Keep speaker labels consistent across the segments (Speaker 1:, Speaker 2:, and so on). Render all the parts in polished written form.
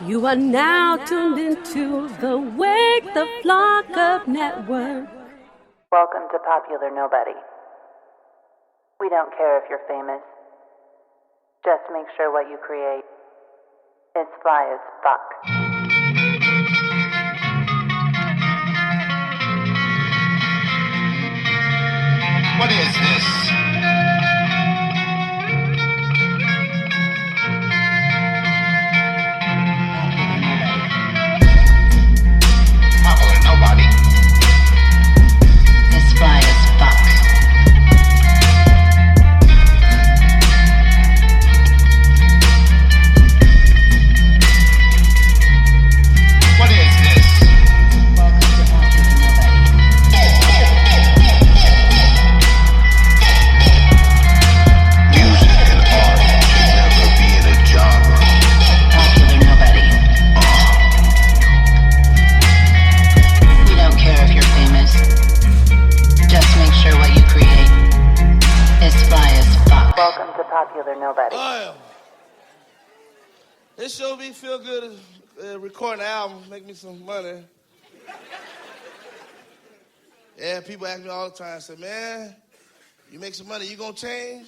Speaker 1: You are now tuned into the Wake the Flock Up Network.
Speaker 2: Welcome to Popular Nobody. We don't care if you're famous. Just make sure what you create is fly as fuck.
Speaker 3: What is this? Popular Nobody.
Speaker 2: It's fly as fuck.
Speaker 3: What is this?
Speaker 2: Welcome to Popular Nobody.
Speaker 3: Music and art should never be in a genre.
Speaker 2: Popular Nobody. We don't care if you're famous. Just make sure what you create is fly as fuck. Welcome to Popular Nobody.
Speaker 4: It sure me feel good recording an album, make me some money. Yeah, people ask me all the time, say, man, you make some money, you gonna change?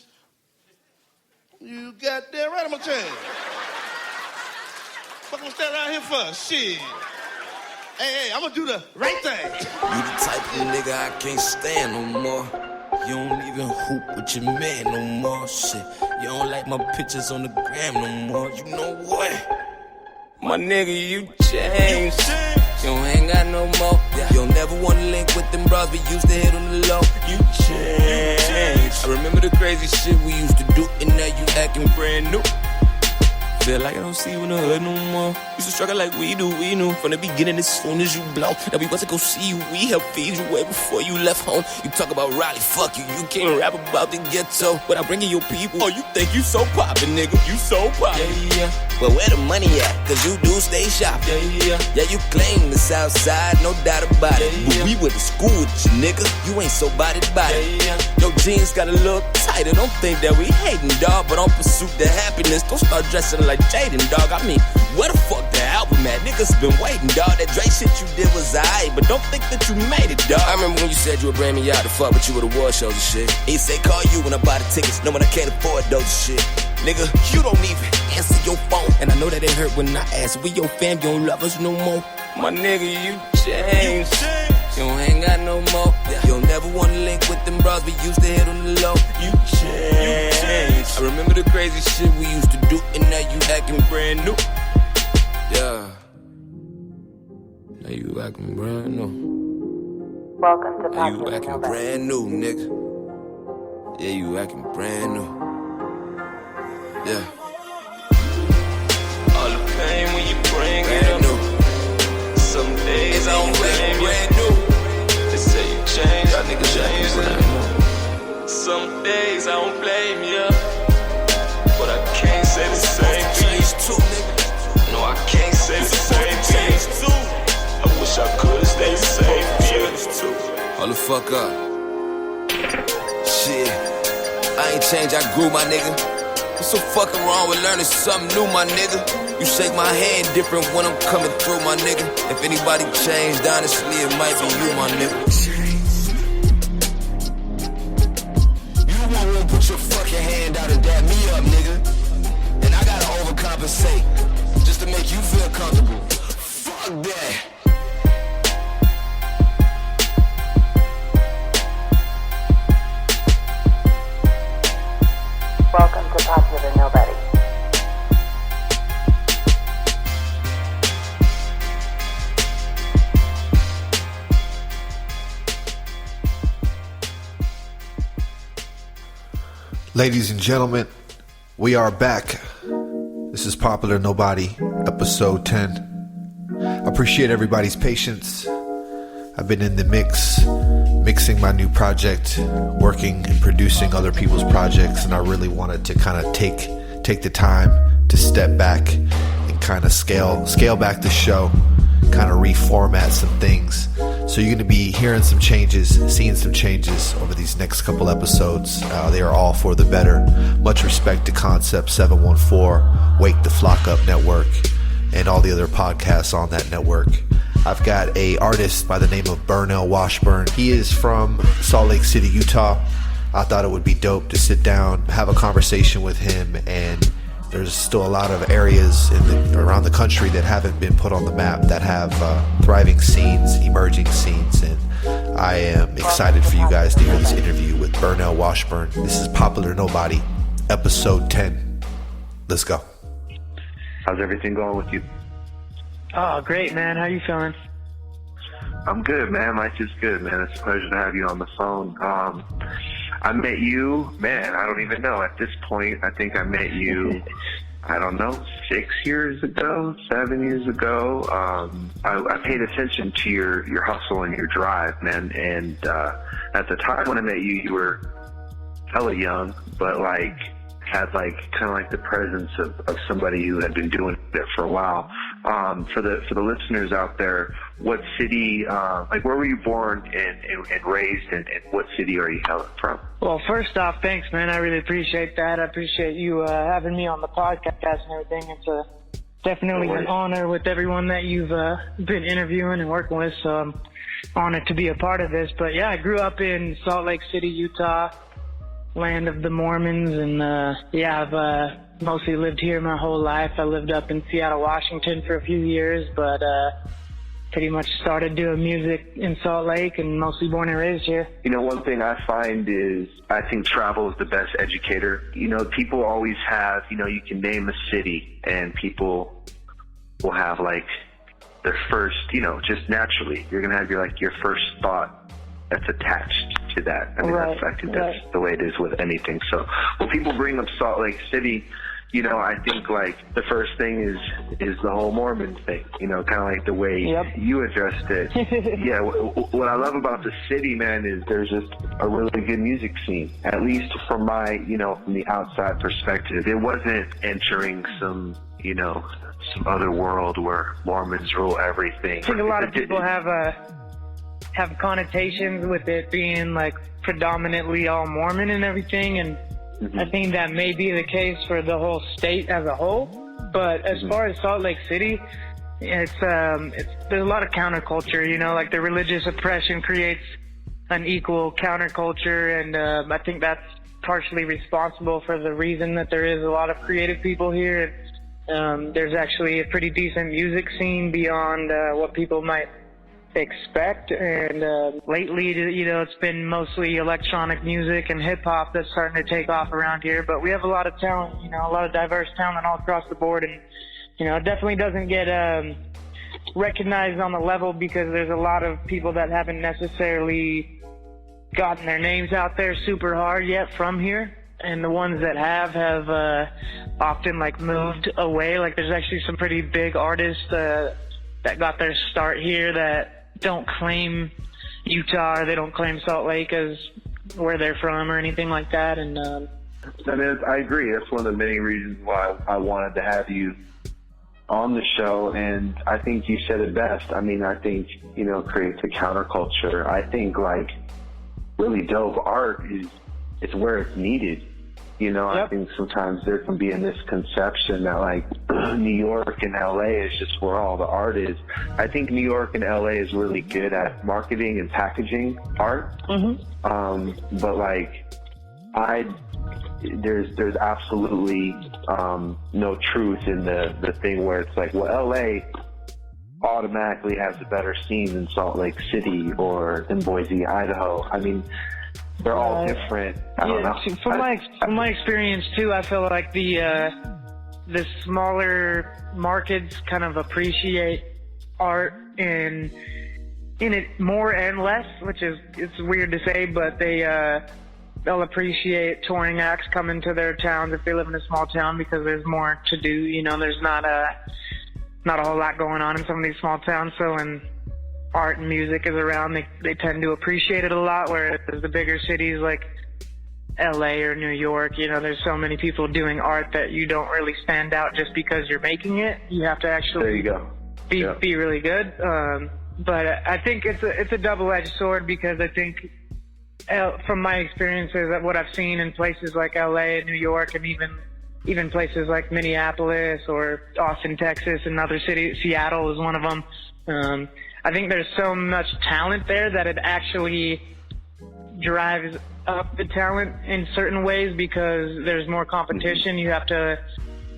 Speaker 4: You goddamn right I'm gonna change. Fuck, I'm standing around here for? Shit. Hey, I'm gonna do the right thing.
Speaker 5: You the type of nigga I can't stand no more. You don't even hoop with your man no more. Shit, you don't like my pictures on the gram no more. You know what? My nigga, you changed. You don't hang out no more. You don't never wanna link with them bros we used to hit on the low. You changed. I remember the crazy shit we used to do, and now you acting brand new. Feel like I don't see you in the hood no more. Used to struggle like we knew from the beginning. As soon as you blow, that we wasn't go see you. We helped feed you way before you left home. You talk about Raleigh, fuck you. You can't rap about the ghetto without bringing your people. Oh, you think you so poppin', nigga? You so poppin'. Yeah. But where the money at? Cause you do stay shopping. Yeah, you claim the south side, no doubt about it. But we went to school with you, nigga. You ain't so body. Your jeans got a little tighter. Don't think that we hating, dog. But on pursuit to happiness, don't start dressing like Jaden, dog. I mean, where the fuck the album at? Niggas been waiting, dog. That Drake shit you did was aight, but don't think that you made it, dog. I remember when you said you would bring me out to fuck with you with award shows and shit. And you say call you when I buy the tickets, knowing I can't afford those shit. Nigga, you don't even answer your phone. And I know that it hurt when I asked, we your fam, you don't love us no more. My nigga, you changed. You don't hang out no more. You don't never wanna link with them bros we used to hit on the low. You changed. I remember the crazy shit we used to do, and now you acting brand new. Yeah. Now you acting brand new.
Speaker 2: Welcome to
Speaker 5: Now you
Speaker 2: Popular
Speaker 5: acting
Speaker 2: Nobody.
Speaker 5: brand new, nigga. Yeah, you acting brand new. Yeah. All the pain when you bring it up. Some days I don't blame you. They say you change, y'all niggas change. Some days I don't blame you, but I can't say the same for you. No, I can't say the same for you. I wish I could stay the same for you. Hold the fuck up. Shit, I ain't changed, I grew, my nigga. What's so fucking wrong with learning something new, my nigga? You shake my hand different when I'm coming through, my nigga. If anybody changed, honestly, it might be you, my nigga. You won't put your fucking hand out and dab me up, nigga. And I gotta overcompensate just to make you feel comfortable. Fuck that.
Speaker 2: Welcome to Popular Nobody.
Speaker 6: Ladies and gentlemen, we are back. This is Popular Nobody, episode 10. I appreciate everybody's patience. I've been in the mixing my new project, working and producing other people's projects, and I really wanted to kind of take the time to step back and kind of scale back the show, kind of reformat some things. So you're going to be hearing some changes, seeing some changes over these next couple episodes. They are all for the better. Much respect to Concept 714, Wake the Flock Up Network, and all the other podcasts on that network. I've got a artist by the name of Burnell Washburn. He is from Salt Lake City, Utah. I thought it would be dope to sit down, have a conversation with him, and there's still a lot of areas around the country that haven't been put on the map that have thriving scenes, emerging scenes, and I am excited for you guys to hear this interview with Burnell Washburn. This is Popular Nobody, episode 10. Let's go.
Speaker 7: How's everything going with you?
Speaker 8: Oh, great, man. How you feeling?
Speaker 7: I'm good, man. Life is good, man. It's a pleasure to have you on the phone. I met you, man, I don't even know. At this point, I think I met you, I don't know, 6 years ago, 7 years ago. I paid attention to your hustle and your drive, man. And at the time when I met you, you were hella young, but like had like kind of like the presence of somebody who had been doing it for a while. For the listeners out there, what city, like where were you born and raised, and what city are you hailing from?
Speaker 8: Well, first off, thanks, man. I really appreciate that. I appreciate you having me on the podcast and everything. It's definitely an honor with everyone that you've been interviewing and working with, so I'm honored to be a part of this. But yeah, I grew up in Salt Lake City, Utah, land of the Mormons, and I've mostly lived here my whole life. I lived up in Seattle, Washington for a few years, but pretty much started doing music in Salt Lake and mostly born and raised here.
Speaker 7: You know, one thing I find is I think travel is the best educator. You know, people always have, you know, you can name a city and people will have like their first, you know, just naturally, you're going to have your first thought that's attached to that. I mean,
Speaker 8: right,
Speaker 7: I think that's the way it is with anything. So when people bring up Salt Lake City, you know, I think like the first thing is the whole Mormon thing, you know, kind of like the way you addressed it. Yeah, what I love about the city, man, is there's just a really good music scene, at least from my, you know, from the outside perspective. It wasn't entering some, you know, some other world where Mormons rule everything.
Speaker 8: I think a lot of people have connotations with it being like predominantly all Mormon and everything, and I think that may be the case for the whole state as a whole. But as far as Salt Lake City, it's there's a lot of counterculture, you know, like the religious oppression creates an equal counterculture, and I think that's partially responsible for the reason that there is a lot of creative people here. There's actually a pretty decent music scene beyond what people might expect, and lately, you know, it's been mostly electronic music and hip-hop that's starting to take off around here, but we have a lot of talent, you know, a lot of diverse talent all across the board, and, you know, it definitely doesn't get recognized on the level because there's a lot of people that haven't necessarily gotten their names out there super hard yet from here, and the ones that have often like moved away. Like there's actually some pretty big artists that got their start here that don't claim Utah, or they don't claim Salt Lake as where they're from or anything like that. And
Speaker 7: I mean, I agree. That's one of the many reasons why I wanted to have you on the show, and I think you said it best. I mean, I think, you know, creates a counterculture. I think like really dope art is where it's needed. You know, I think sometimes there can be a misconception that like New York and LA is just where all the art is. I think New York and LA is really good at marketing and packaging art. But like there's absolutely no truth in the thing where it's like, well, LA automatically has a better scene than Salt Lake City or in Boise, Idaho. I mean, they're all different. I don't know.
Speaker 8: From my experience too, I feel like the smaller markets kind of appreciate art in it more and less, which is, it's weird to say, but they'll appreciate touring acts coming to their towns if they live in a small town because there's more to do. You know, there's not a whole lot going on in some of these small towns, so when art and music is around, they tend to appreciate it a lot, whereas the bigger cities like LA or New York, you know, there's so many people doing art that you don't really stand out just because you're making it. You have to actually be really good. But I think it's a double-edged sword, because I think from my experiences, what I've seen in places like LA and New York and even even places like Minneapolis or Austin, Texas, and other cities. Seattle is one of them. I think there's so much talent there that it actually drives up the talent in certain ways because there's more competition. You have to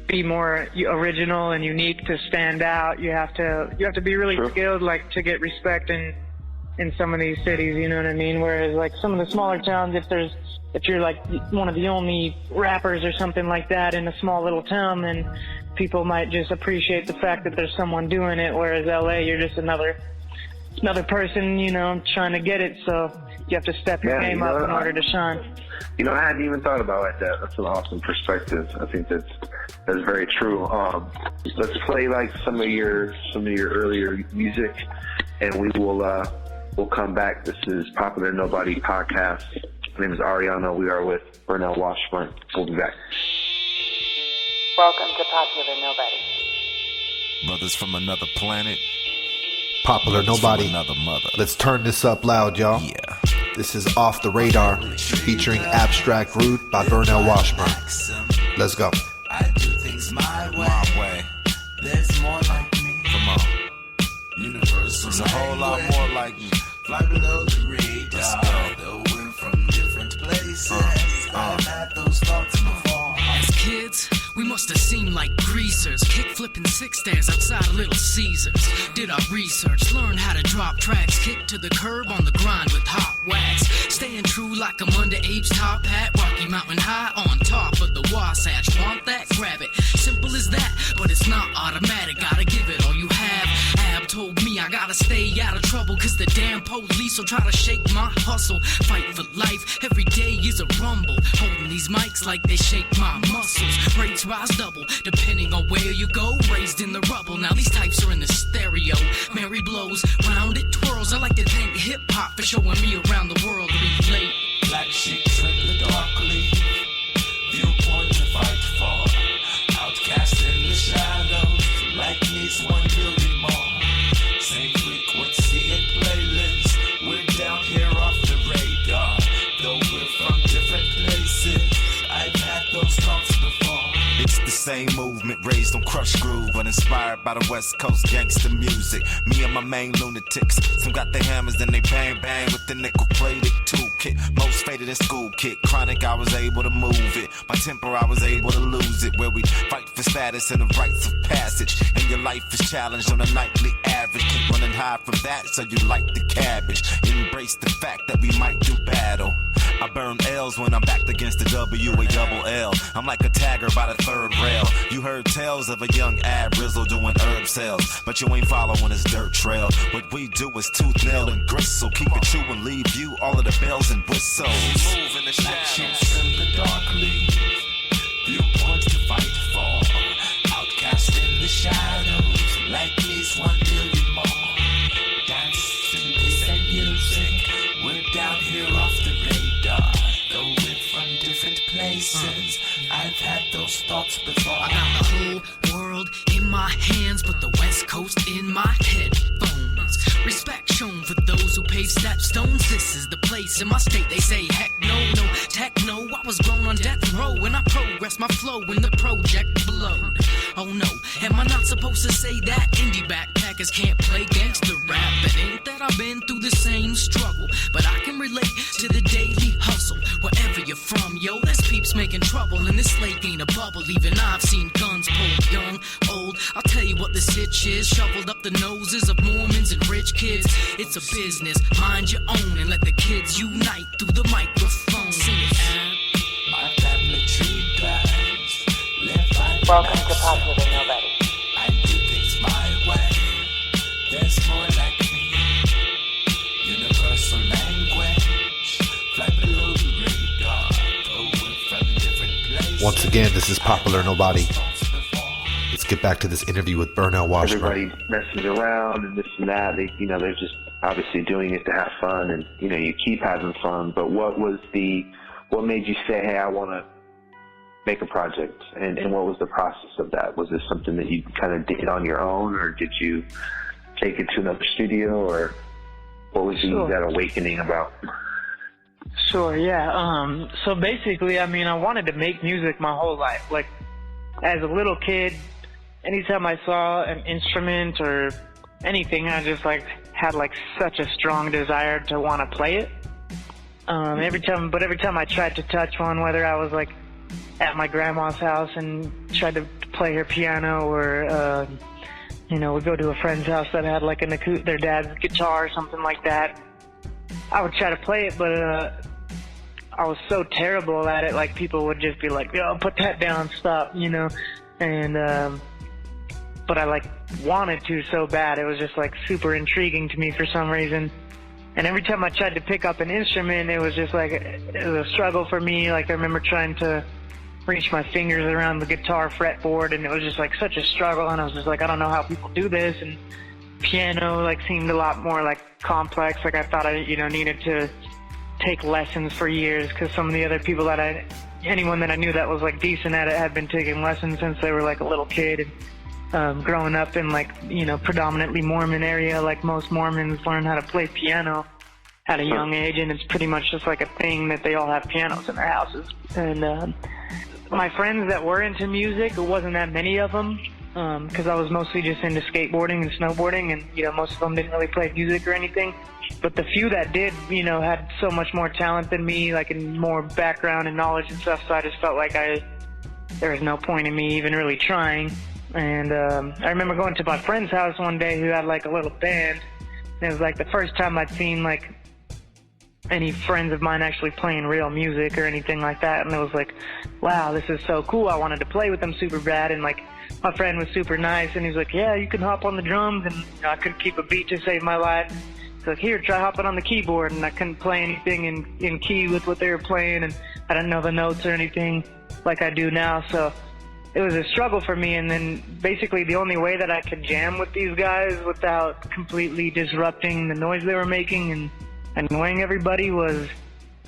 Speaker 8: be more original and unique to stand out. You have to be really skilled, like, to get respect in some of these cities, you know what I mean? Whereas like some of the smaller towns, if you're like one of the only rappers or something like that in a small little town, then people might just appreciate the fact that there's someone doing it. Whereas LA, you're just another person, you know, trying to get it. So you have to step your game up in order to shine.
Speaker 7: You know, I hadn't even thought about it like that. That's an awesome perspective. I think that's very true. Let's play like some of your earlier music, and we'll come back. This is Popular Nobody Podcast. My name is Ariano. We are with Burnell Washburn. We'll be back.
Speaker 2: Welcome to Popular Nobody.
Speaker 5: Brothers from another planet.
Speaker 6: Popular Nobody.
Speaker 5: Another mother.
Speaker 6: Let's turn this up loud, y'all.
Speaker 5: Yeah.
Speaker 6: This is Off the Radar, featuring Abstract Root by Burnell Washburn. Let's go.
Speaker 5: I do things my way. There's more like me. Come on. Universal. There's a whole lot more like me. Fly below the radar. Though we're from different places. I've had those thoughts before.
Speaker 9: As kids, we must have seemed like greasers, kick flipping six stands outside of Little Caesars. Did our research, learned how to drop tracks, kick to the curb on the grind with hot wax. Staying true like I'm under Abe's top hat, Rocky Mountain High on top of the Wasatch. Want that? Grab it. Simple as that, but it's not automatic. Gotta give it all you have. Ab told me I gotta stay out of trouble, cause the damn police will try to shake my hustle. Fight for life, every day is a rumble. Holding these mics like they shake my muscles. Rates rise double, depending on where you go. Raised in the rubble, now these types are in the stereo. Mary blows, round it twirls. I like to thank hip-hop for showing me around the world to relate.
Speaker 5: Black chicks in the dark leaf, viewpoint to fight for. Outcast in the shadows, like me's 1 billion more. Same frequency and playlist, we're down here off the radar. Though we're from different places, I've had those thoughts before. It's the same movement, raised on Crush Groove, but inspired by the West Coast gangster music. Me and my main lunatics, some got their hammers, then they bang bang with the nickel-plated toolkit. Most faded in school kit, chronic I was able to move it. My temper I was able to lose it. Where we fight for status and the rites of passage, and your life is challenged on a nightly average. Keep running high from that, so you like the cabbage. Embrace the fact that we might do battle. I burn L's when I'm backed against the W-A-double-L. I'm like a tagger by the third rail. You heard tales of a young Ab Rizzle doing herb sales, but you ain't following his dirt trail. What we do is tooth, nail, and gristle. Keep it true and leave you all of the bells and whistles. Move in the shadows, in the dark leaf, viewpoints to fight for. Outcast in the shadows, like me's 1 billion more. Dance to this and music, we're down here off the radar. Though we're from different places, I've had those thoughts before.
Speaker 9: I got the whole world in my hands, but the West Coast in my headphones. Respect shown for those who pave stepstones. This is the place in my state they say heck no, no techno. I was grown on death row and I progress my flow when the project blowed. Oh no, am I not supposed to say that? Indie backpackers can't play gangster rap. It ain't that I've been through the same struggle, but I can relate to the daily hustle. Wherever you're from, yo, there's peeps making trouble, and this lake ain't a bubble. Even I've seen guns pulled, young, old. I'll tell you what this hitch is. Shoveled up the noses of Mormons and rich kids. It's a business, mind your own, and let the kids unite through the microphone. Sing it.
Speaker 5: My family tree drives, live by
Speaker 2: Welcome to Popular Nobody.
Speaker 5: I do things my way. There's more like me. Universal language, fly below the radar. Though we're from different places.
Speaker 6: Once again, this is Popular Nobody. Let's get back to this interview with Burnell Washburn.
Speaker 7: Everybody messes around and this and that. They're just obviously doing it to have fun, and you keep having fun. But what made you say, hey, I want to make a project? And what was the process of that? Was this something that you kind of did on your own, or did you take it to another studio, or what was that awakening about?
Speaker 8: Sure, yeah. So basically, I mean, I wanted to make music my whole life. Like, as a little kid, anytime I saw an instrument or anything, I just like had like such a strong desire to want to play it. Every time I tried to touch one, whether I was like at my grandma's house and tried to play her piano, or we'd go to a friend's house that had like their dad's guitar or something like that, I would try to play it, but I was so terrible at it. Like, people would just be like, "Yo, put that down, stop," and but I like wanted to so bad. It was just like super intriguing to me for some reason. And every time I tried to pick up an instrument, it was just like, it was a struggle for me. Like, I remember trying to reach my fingers around the guitar fretboard, and it was just like such a struggle. And I was just like, I don't know how people do this. And piano like seemed a lot more like complex. Like, I thought I needed to take lessons for years, because some of the other people anyone that I knew that was like decent at it had been taking lessons since they were like a little kid. And growing up in like, predominantly Mormon area, like most Mormons learn how to play piano at a young age, and it's pretty much just like a thing that they all have pianos in their houses. And my friends that were into music, it wasn't that many of them, because I was mostly just into skateboarding and snowboarding, and most of them didn't really play music or anything. But the few that did, had so much more talent than me, like, and more background and knowledge and stuff, so I just felt like there was no point in me even really trying. And I remember going to my friend's house one day who had like a little band, and it was like the first time I'd seen like any friends of mine actually playing real music or anything like that. And it was like, wow, this is so cool. I wanted to play with them super bad. And like, my friend was super nice, and he's like, yeah, you can hop on the drums. And I couldn't keep a beat to save my life. He's like, here, try hopping on the keyboard. And I couldn't play anything in key with what they were playing, and I didn't know the notes or anything like I do now. So it was a struggle for me. And then basically the only way that I could jam with these guys without completely disrupting the noise they were making and annoying everybody was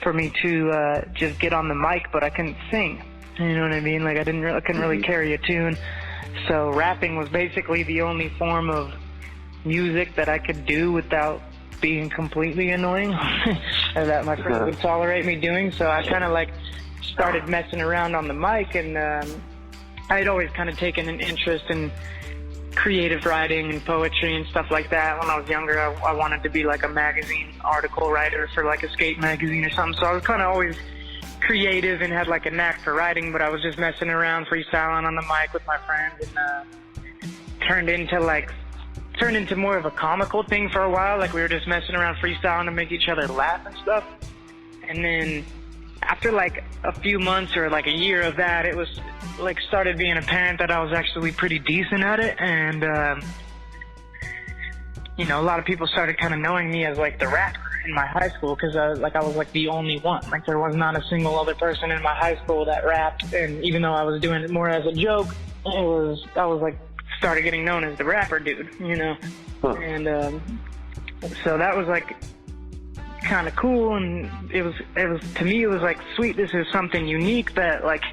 Speaker 8: for me to just get on the mic, but I couldn't sing. You know what I mean? Like, I couldn't really carry a tune. So rapping was basically the only form of music that I could do without being completely annoying, and that my friends would tolerate me doing. So I kind of like started messing around on the mic, and I had always kind of taken an interest in creative writing and poetry and stuff like that. When I was younger, I wanted to be like a magazine article writer for like a skate magazine or something. So I was kind of always creative and had like a knack for writing, but I was just messing around, freestyling on the mic with my friends, and turned into more of a comical thing for a while. Like, we were just messing around, freestyling to make each other laugh and stuff. And then after like a few months or like a year of that, it was like started being apparent that I was actually pretty decent at it. And a lot of people started kind of knowing me as like the rapper in my high school, because I was like the only one. Like, there was not a single other person in my high school that rapped. And even though I was doing it more as a joke, I was like started getting known as the rapper dude, And so that was like kind of cool, and it was to me, it was like, sweet, this is something unique that like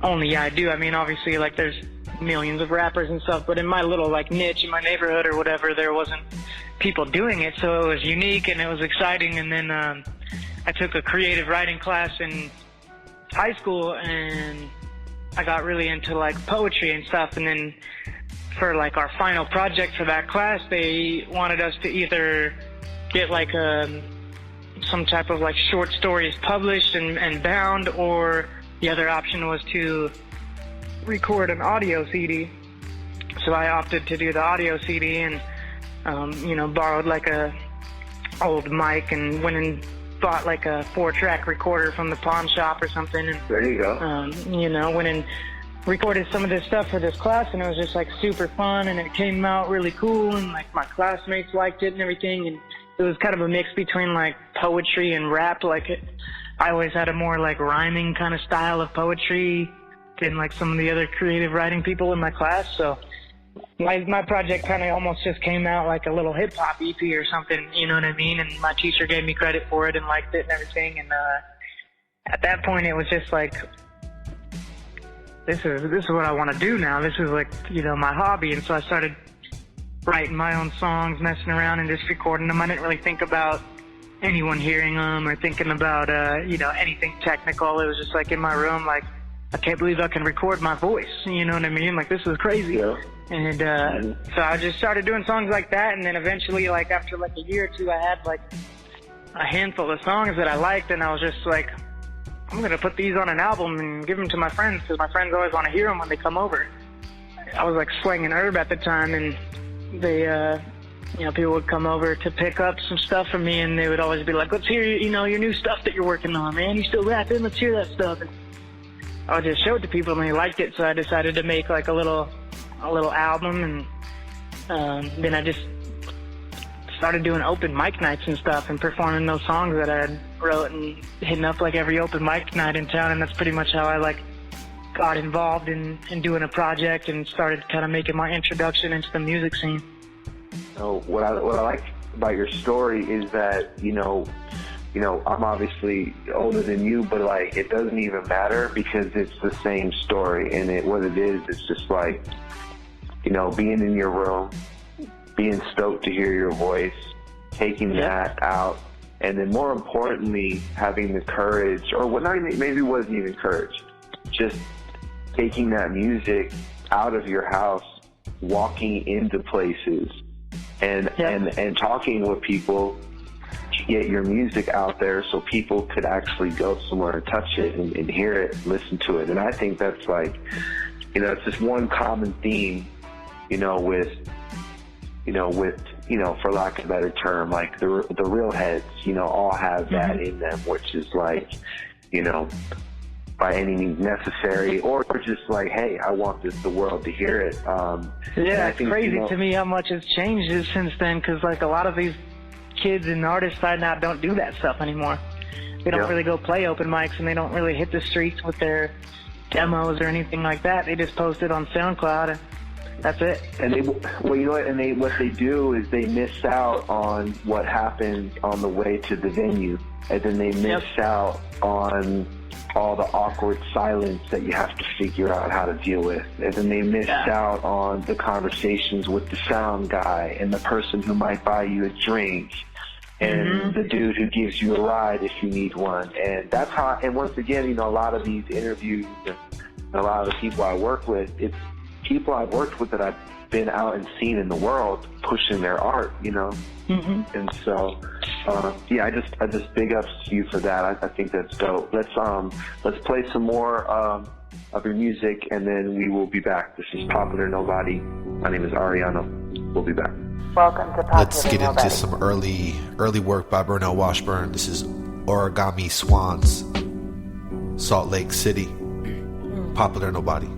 Speaker 8: only I do. I mean, obviously, like, there's millions of rappers and stuff, but in my little like niche in my neighborhood or whatever, there wasn't people doing it, so it was unique and it was exciting. And then I took a creative writing class in high school, and I got really into like poetry and stuff. And then for like our final project for that class, they wanted us to either get like some type of like short stories published and bound, or the other option was to record an audio CD. So I opted to do the audio CD, and borrowed like a old mic and went and bought like a 4-track recorder from the pawn shop or something. And
Speaker 7: there you go.
Speaker 8: Went and recorded some of this stuff for this class, and it was just like super fun, and it came out really cool, and like my classmates liked it and everything. And it was kind of a mix between like poetry and rap. Like, I always had a more like rhyming kind of style of poetry than like some of the other creative writing people in my class. So my project kind of almost just came out like a little hip hop EP or something, you know what I mean? And my teacher gave me credit for it and liked it and everything. And at that point, it was just like, this is what I want to do now. This is like, my hobby. And so I started writing my own songs, messing around and just recording them. I didn't really think about anyone hearing them or thinking about, anything technical. It was just like in my room, like I can't believe I can record my voice. You know what I mean? Like, this is crazy.
Speaker 7: Yeah.
Speaker 8: And so I just started doing songs like that, and then eventually, like, after like a year or two, I had like a handful of songs that I liked, and I was just like, I'm going to put these on an album and give them to my friends, because my friends always want to hear them when they come over. I was like slinging herb at the time, and they, you know, people would come over to pick up some stuff from me, and they would always be like, let's hear, you know, your new stuff that you're working on, man. You still rapping? Let's hear that stuff. And I would just show it to people, and they liked it, so I decided to make like a little album, and then I just started doing open mic nights and stuff and performing those songs that I wrote and hitting up like every open mic night in town, and that's pretty much how I like got involved in doing a project and started kind of making my introduction into the music scene.
Speaker 7: So what I like about your story is that, you know, I'm obviously older than you, but like it doesn't even matter because it's the same story, and what it is, it's just like, you know, being in your room, being stoked to hear your voice, taking that out, and then more importantly, having the courage, or what, not even, maybe it wasn't even courage, just taking that music out of your house, walking into places, and talking with people to get your music out there so people could actually go somewhere and touch it and hear it, listen to it. And I think that's like, you know, it's just one common theme, for lack of a better term, like the real heads, you know, all have that in them, which is like, you know, by any means necessary, or just like, hey, I want the world to hear it.
Speaker 8: It's crazy to me how much has changed since then, because like a lot of these kids and artists I now don't do that stuff anymore. They don't really go play open mics, and they don't really hit the streets with their demos or anything like that. They just post it on SoundCloud, and that's it.
Speaker 7: And what they do is they miss out on what happens on the way to the venue, and then they miss out on all the awkward silence that you have to figure out how to deal with. And then they miss out on the conversations with the sound guy and the person who might buy you a drink and the dude who gives you a ride if you need one. And that's how, and once again, you know, a lot of these interviews and a lot of the people I work with, it's people I've worked with that I've been out and seen in the world pushing their art, you know? And so, I just big ups to you for that. I think that's dope. Let's play some more of your music, and then we will be back. This is Popular Nobody. My name is Ariano. We'll be back.
Speaker 2: Welcome to Popular
Speaker 6: Let's get
Speaker 2: Nobody.
Speaker 6: into some early work by Burnell Washburn. This is Origami Swans, Salt Lake City. Popular Nobody.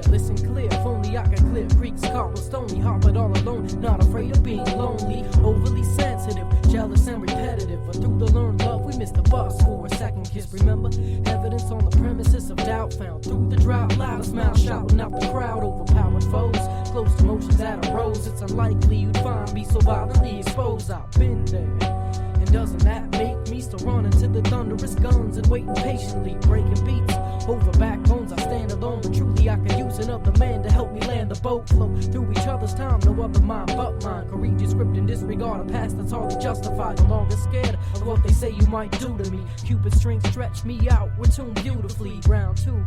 Speaker 10: Listen clear, if only I could clear creeks, cobblestone, hop it all alone, not afraid of being lonely, overly sensitive, jealous and repetitive, but through the learned love we missed the bus for a second kiss. Remember, evidence on the premises of doubt found through the drought, loud smile shouting out the crowd, overpowered foes, close emotions that arose. It's unlikely you'd find me so violently exposed. I've been there. And doesn't that make me still running to the thunderous guns and waiting patiently, breaking beats over backbones? I stand alone, but truly I could use another man to help me land the boat, flow through each other's time. No other mind but mine can read your script and disregard a past that's hardly justified. No longer scared of what they say you might do to me. Cupid's strings stretch me out, we're tuned beautifully. Round two.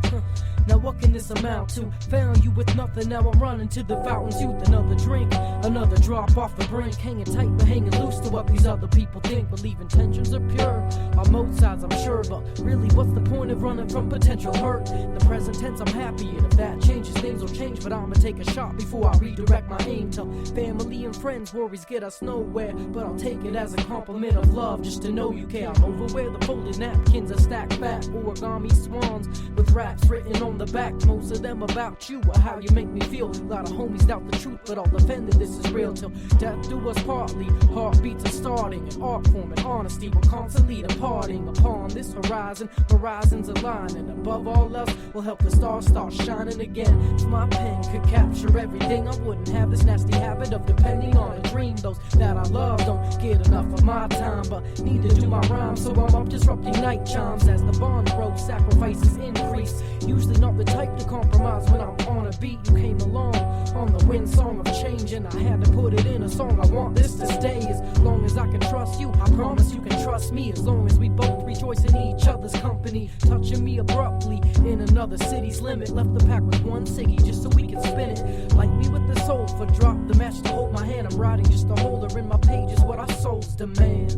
Speaker 10: Now what can this amount to? Found you with nothing, now I'm running to the fountain's youth. Another drink, another drop off the brink, hanging tight but hanging loose to what these other people think. Believe intentions are pure on both sides, I'm sure, but really what's the point of running from potential hurt? In the present tense I'm happy, and if that changes things will change, but I'ma take a shot before I redirect my aim. Tell family and friends worries get us nowhere, but I'll take it as a compliment of love just to know you care. I'm over where the folded napkins are stacked fat, origami swans with raps written on the back, most of them about you or how you make me feel. A lot of homies doubt the truth, but all offended this is real till death do us partly. Heartbeats are starting, and art form and honesty will constantly easily departing upon this horizon. Horizons align, and above all else will help the stars start shining again. If my pen could capture everything, I wouldn't have this nasty habit of depending on a dream. Those that I love don't get enough of my time, but need to do my rhyme, so I'm up disrupting night chimes as the bond grows, sacrifices increase. Usually not the type to compromise when I'm on a beat. You came along on the wind song of change, and I had to put it in a song. I want this to stay as long as I can trust you. I promise you can trust me as long as we both rejoice in each other's company. Touching me abruptly in another city's limit, left the pack with one ciggy just so we can spin it. Light me with the soul for drop the match to hold my hand. I'm writing just to hold her in my pages, what our souls demand.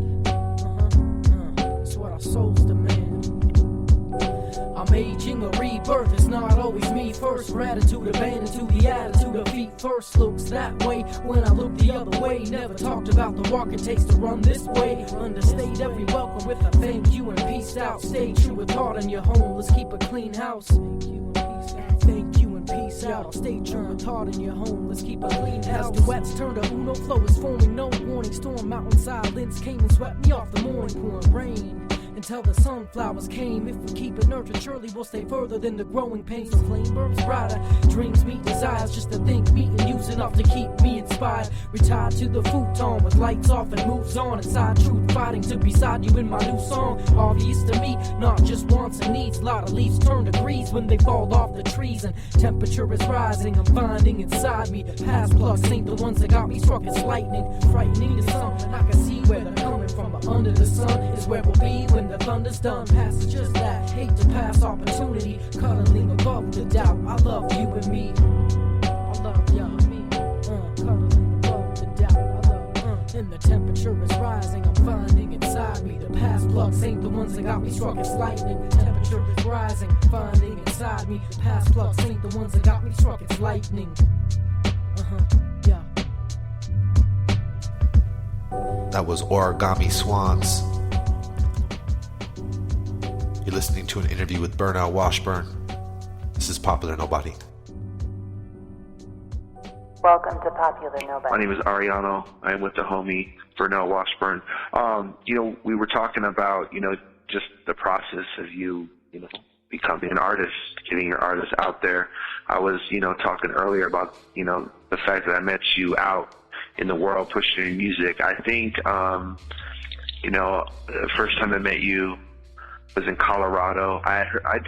Speaker 10: It's what our souls demand. I'm aging, a rebirth, it's not always me first. Gratitude abandoned to the attitude of feet first. Looks that way when I look the other way. Never talked about the walk it takes to run this way. Understate every welcome with a thank you and peace out. Stay true with heart in your home, let's keep a clean house. Thank you and peace out. Thank you and peace out. I'll stay true with heart in your home, let's keep a clean house. As duets turn to Uno, flow is forming, no warning. Storm mountain silence came and swept me off the morning, pouring rain until the sunflowers came. If we keep it nurtured, surely we'll stay further than the growing pains. The flame burns brighter, dreams meet desires. Just to think, meet and use enough to keep me inspired. Retired to the futon with lights off and moves on. Inside truth, fighting to beside you in my new song. Obvious to me, not just wants and needs. Lot of leaves turn degrees when they fall off the trees, and temperature is rising. I'm finding inside me the past plugs ain't the ones that got me struck as lightning. Frightening to some, and I can see where they're coming from. But under the sun is where we'll be when the thunder's done. Passages that hate to pass opportunity, cuddling above the doubt. I love you and me. I love you and me. Cuddling above the doubt. I love and the temperature is rising. I'm finding inside me the past plugs ain't the ones that got me struck as lightning. Temperature is rising, finding inside me the past plugs ain't the ones that got me struck as lightning. Yeah.
Speaker 6: That was Origami Swans. You're listening to an interview with Burnell Washburn. This is Popular Nobody.
Speaker 2: Welcome to Popular Nobody.
Speaker 7: My name is Ariano. I'm with the homie Burnell Washburn. We were talking about, just the process of you becoming an artist, getting your artist out there. I was, talking earlier about, the fact that I met you out in the world pushing your music. I think, the first time I met you was in Colorado. I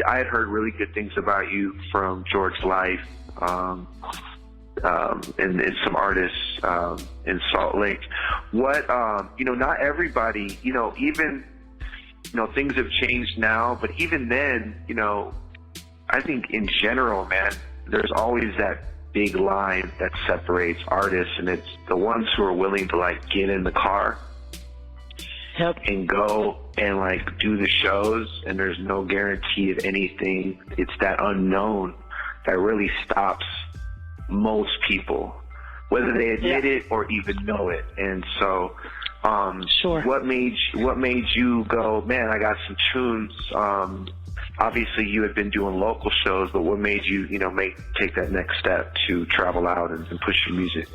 Speaker 7: had heard really good things about you from George Life, and some artists in Salt Lake. What not everybody, even things have changed now, but even then, I think in general, man, there's always that big line that separates artists, and it's the ones who are willing to get in the car and go and do the shows, and there's no guarantee of anything. It's that unknown that really stops most people, whether they admit it or even know it. And so sure. What made you go, man, I got some tunes? Obviously you had been doing local shows, but what made you take that next step to travel out and push your music?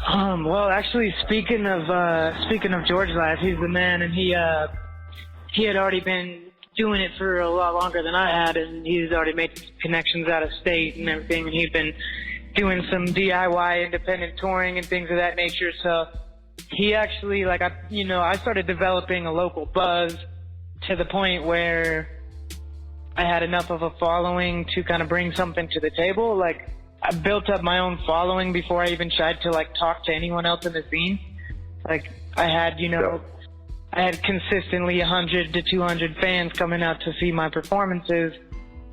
Speaker 8: Well, actually, speaking of George Life, he's the man, and he had already been doing it for a lot longer than I had, and he's already made connections out of state and everything, and he'd been doing some DIY independent touring and things of that nature. So he actually, I started developing a local buzz to the point where I had enough of a following to kind of bring something to the table. I built up my own following before I even tried to talk to anyone else in the scene. I had, I had consistently 100 to 200 fans coming out to see my performances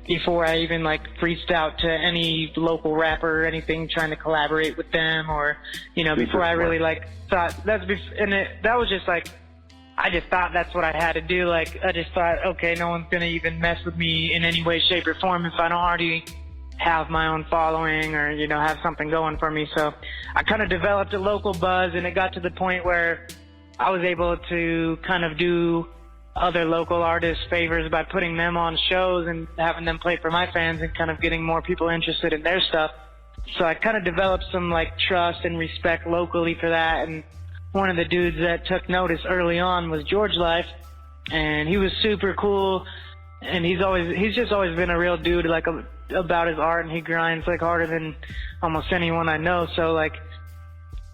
Speaker 8: before I even reached out to any local rapper or anything, trying to collaborate with them, or before I really thought that was just I just thought that's what I had to do. I just thought, okay, no one's gonna even mess with me in any way, shape, or form if I don't already have my own following or have something going for me. So I kind of developed a local buzz, and it got to the point where I was able to kind of do other local artists favors by putting them on shows and having them play for my fans and kind of getting more people interested in their stuff. So I kind of developed some trust and respect locally for that. And one of the dudes that took notice early on was George Life. and he was super cool. And he's just always been a real dude, like about his art, and he grinds like harder than almost anyone I know. So like,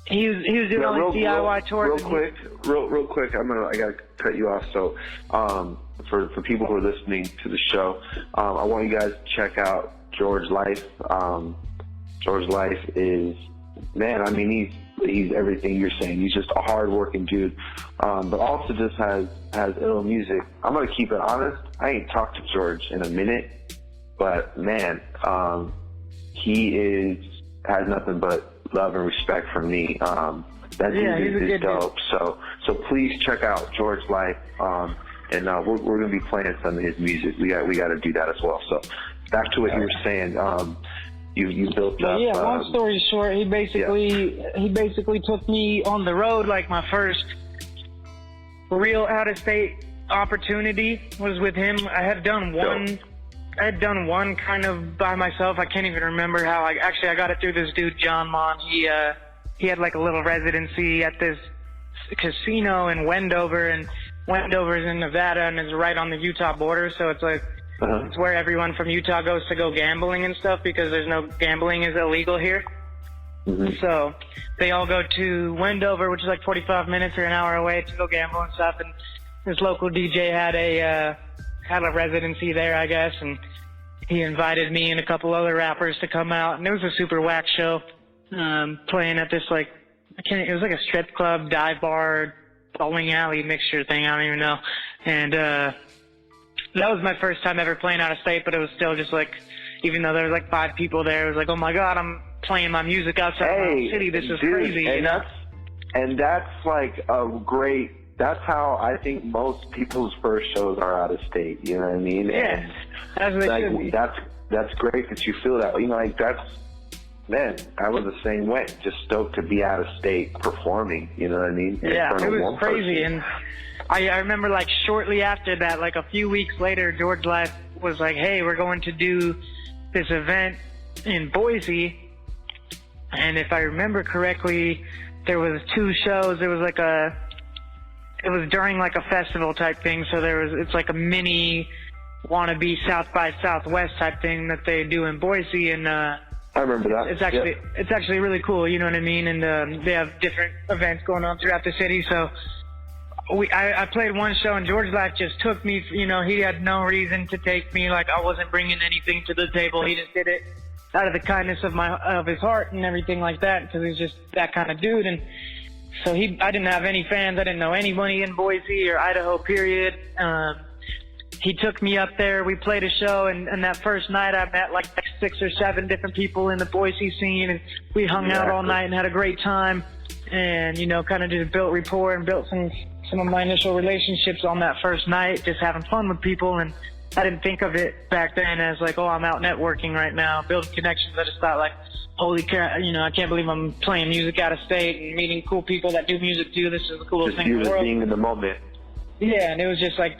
Speaker 8: he was doing all these DIY tours.
Speaker 7: Real quick, I gotta cut you off. So, for people who are listening to the show, I want you guys to check out George Life. George Life is, man, I mean, he's everything you're saying. He's just a hard-working dude, but also just has ill music. I'm gonna keep it honest. I ain't talked to George in a minute, but man, he has nothing but love and respect from me. That dude is dope. So please check out George Life, and we're gonna be playing some of his music. We got to do that as well. So back to what you were saying. You built up.
Speaker 8: Yeah. Long story short, he basically took me on the road. Like my first real out of state opportunity was with him. I had done one kind of by myself. I can't even remember how. I got it through this dude John Mon. He had like a little residency at this casino in Wendover, and Wendover's in Nevada and is right on the Utah border. So it's like it's where everyone from Utah goes to go gambling and stuff, because there's no gambling is illegal here. So they all go to Wendover, which is like 45 minutes or an hour away, to go gamble and stuff. And this local DJ had a residency there, I guess, and he invited me and a couple other rappers to come out, and it was a super whack show, playing at this it was like a strip club, dive bar, bowling alley mixture thing, I don't even know. And that was my first time ever playing out of state, but it was still just like, even though there was like 5 people there, it was like, oh my God, I'm playing my music outside my own city. This is crazy.
Speaker 7: And that's like that's how I think most people's first shows are out of state. You know what I mean?
Speaker 8: Yeah.
Speaker 7: And that's great that you feel that. You know, like man, I was the same way. Just stoked to be out of state performing. You know what I mean?
Speaker 8: Yeah, it was crazy. And I remember like shortly after that, like a few weeks later, George Life was like, hey, we're going to do this event in Boise. And if I remember correctly, there was 2 shows. It was during like a festival type thing. So it's like a mini wannabe South by Southwest type thing that they do in Boise. And,
Speaker 7: I remember that.
Speaker 8: It's actually really cool. You know what I mean? And, they have different events going on throughout the city. So I played one show, and George Life just took me, he had no reason to take me. Like, I wasn't bringing anything to the table. He just did it out of the kindness of his heart and everything like that, because he's just that kind of dude. And so I didn't have any fans. I didn't know anybody in Boise or Idaho, period. He took me up there. We played a show, and that first night I met like 6 or 7 different people in the Boise scene, and we hung out all night and had a great time, and kind of just built rapport and built some of my initial relationships on that first night, just having fun with people. And I didn't think of it back then as like, oh, I'm out networking right now, building connections. I just thought like, holy crap, I can't believe I'm playing music out of state and meeting cool people that do music too. This is the coolest thing in the world.
Speaker 7: Being in the moment.
Speaker 8: Yeah, and it was just like,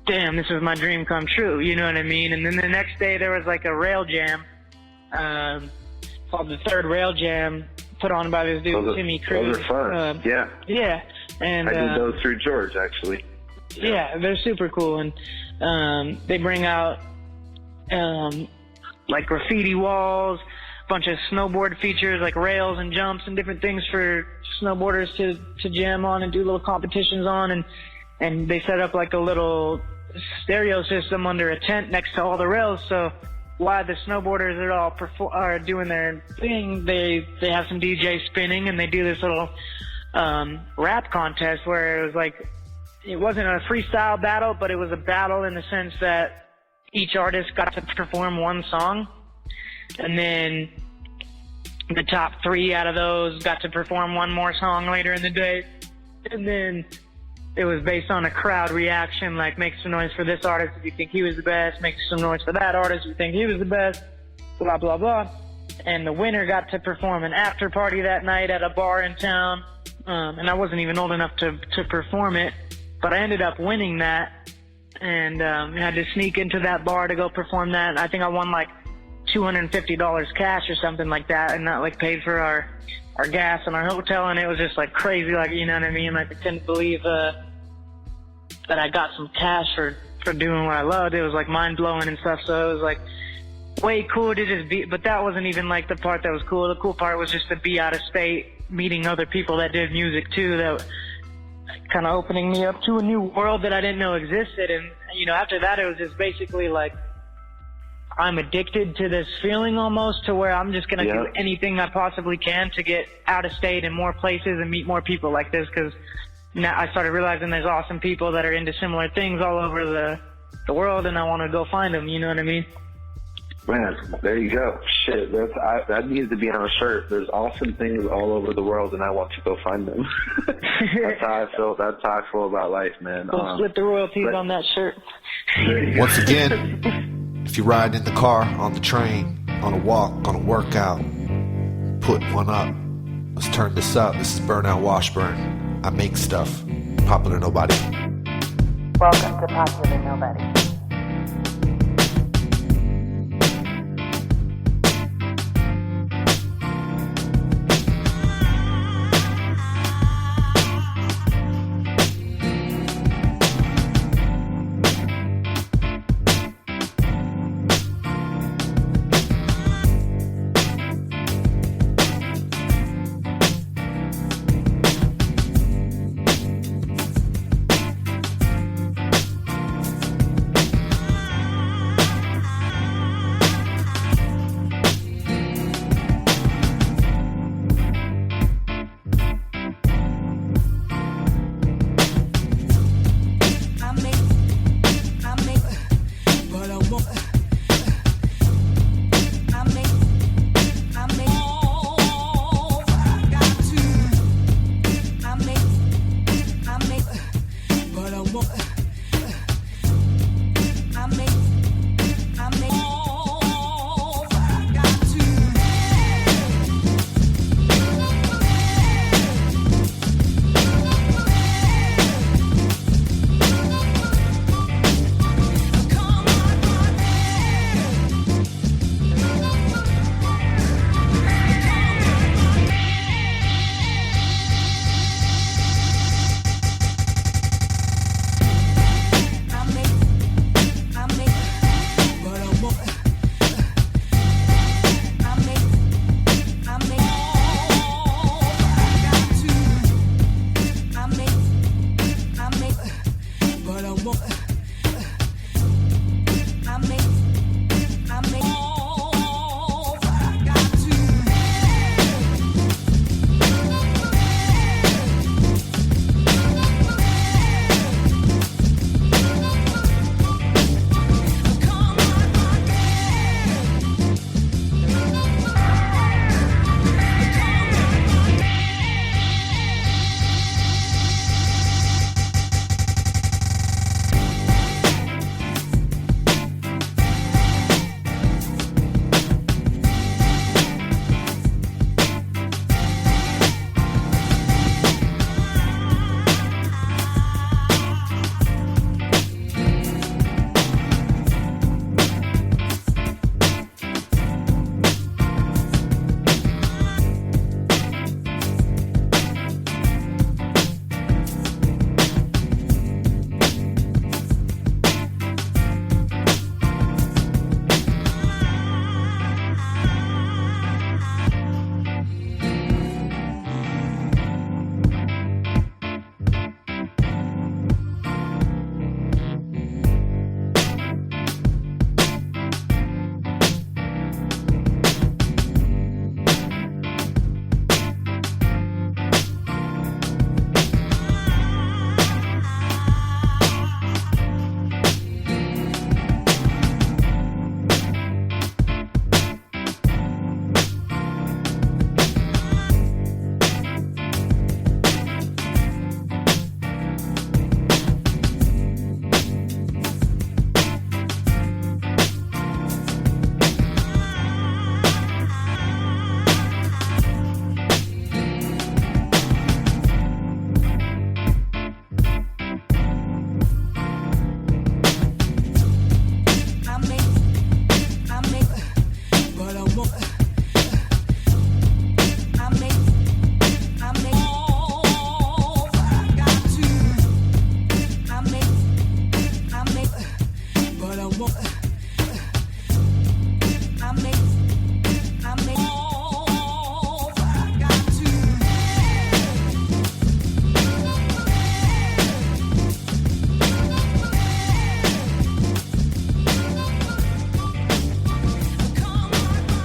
Speaker 8: damn, this was my dream come true, you know what I mean? And then the next day there was like a rail jam, called the Third Rail Jam, put on by this dude, Timmy Cruz.
Speaker 7: Those are fun, yeah.
Speaker 8: Yeah. And
Speaker 7: I did those through George, actually.
Speaker 8: Yeah, they're super cool. And they bring out like graffiti walls, a bunch of snowboard features like rails and jumps and different things for snowboarders to jam on and do little competitions on. And they set up like a little stereo system under a tent next to all the rails. So while the snowboarders are doing their thing, they have some DJ spinning, and they do this little rap contest where it was like, it wasn't a freestyle battle, but it was a battle in the sense that each artist got to perform one song, and then the top 3 out of those got to perform one more song later in the day. And then it was based on a crowd reaction, like make some noise for this artist if you think he was the best, make some noise for that artist if you think he was the best, blah, blah, blah. And the winner got to perform an after party that night at a bar in town. And I wasn't even old enough to perform it, but I ended up winning that, and had to sneak into that bar to go perform that. I think I won like $250 cash or something like that, and that like paid for our gas and our hotel, and it was just like crazy, like, you know what I mean? Like, I couldn't believe that I got some cash for doing what I loved. It was like mind blowing and stuff. So it was like way cool to just be, but that wasn't even like the part that was cool. The cool part was just to be out of state, meeting other people that did music too, that kind of opening me up to a new world that I didn't know existed. And, you know, after that, it was just basically like, I'm addicted to this feeling almost, to where I'm just going to do anything I possibly can to get out of state and more places and meet more people like this. Cause now I started realizing there's awesome people that are into similar things all over the world, and I want to go find them. You know what I mean?
Speaker 7: Man, there you go. Shit, that needs to be on a shirt. There's awesome things all over the world, and I want to go find them. That's how I feel. That's how I feel about life, man.
Speaker 8: We'll split the royalties on that shirt.
Speaker 6: Once again, if you're riding in the car, on the train, on a walk, on a workout, put one up. Let's turn this up. This is Burnell Washburn. I make stuff. Popular Nobody.
Speaker 2: Welcome to Popular Nobody.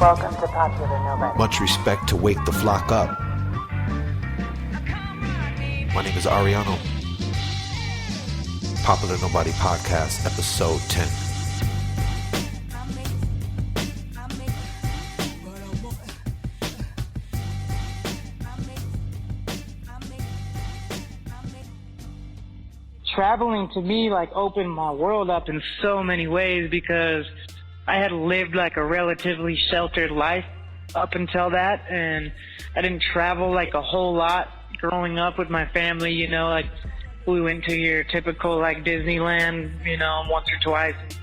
Speaker 2: Welcome to Popular Nobody.
Speaker 6: Much respect to Wake the Flock Up. My name is Ariano. Popular Nobody Podcast, episode 10.
Speaker 8: Traveling to me like opened my world up in so many ways because I had lived like a relatively sheltered life up until that, and I didn't travel like a whole lot growing up with my family, you know, like we went to your typical like Disneyland, you know, once or twice and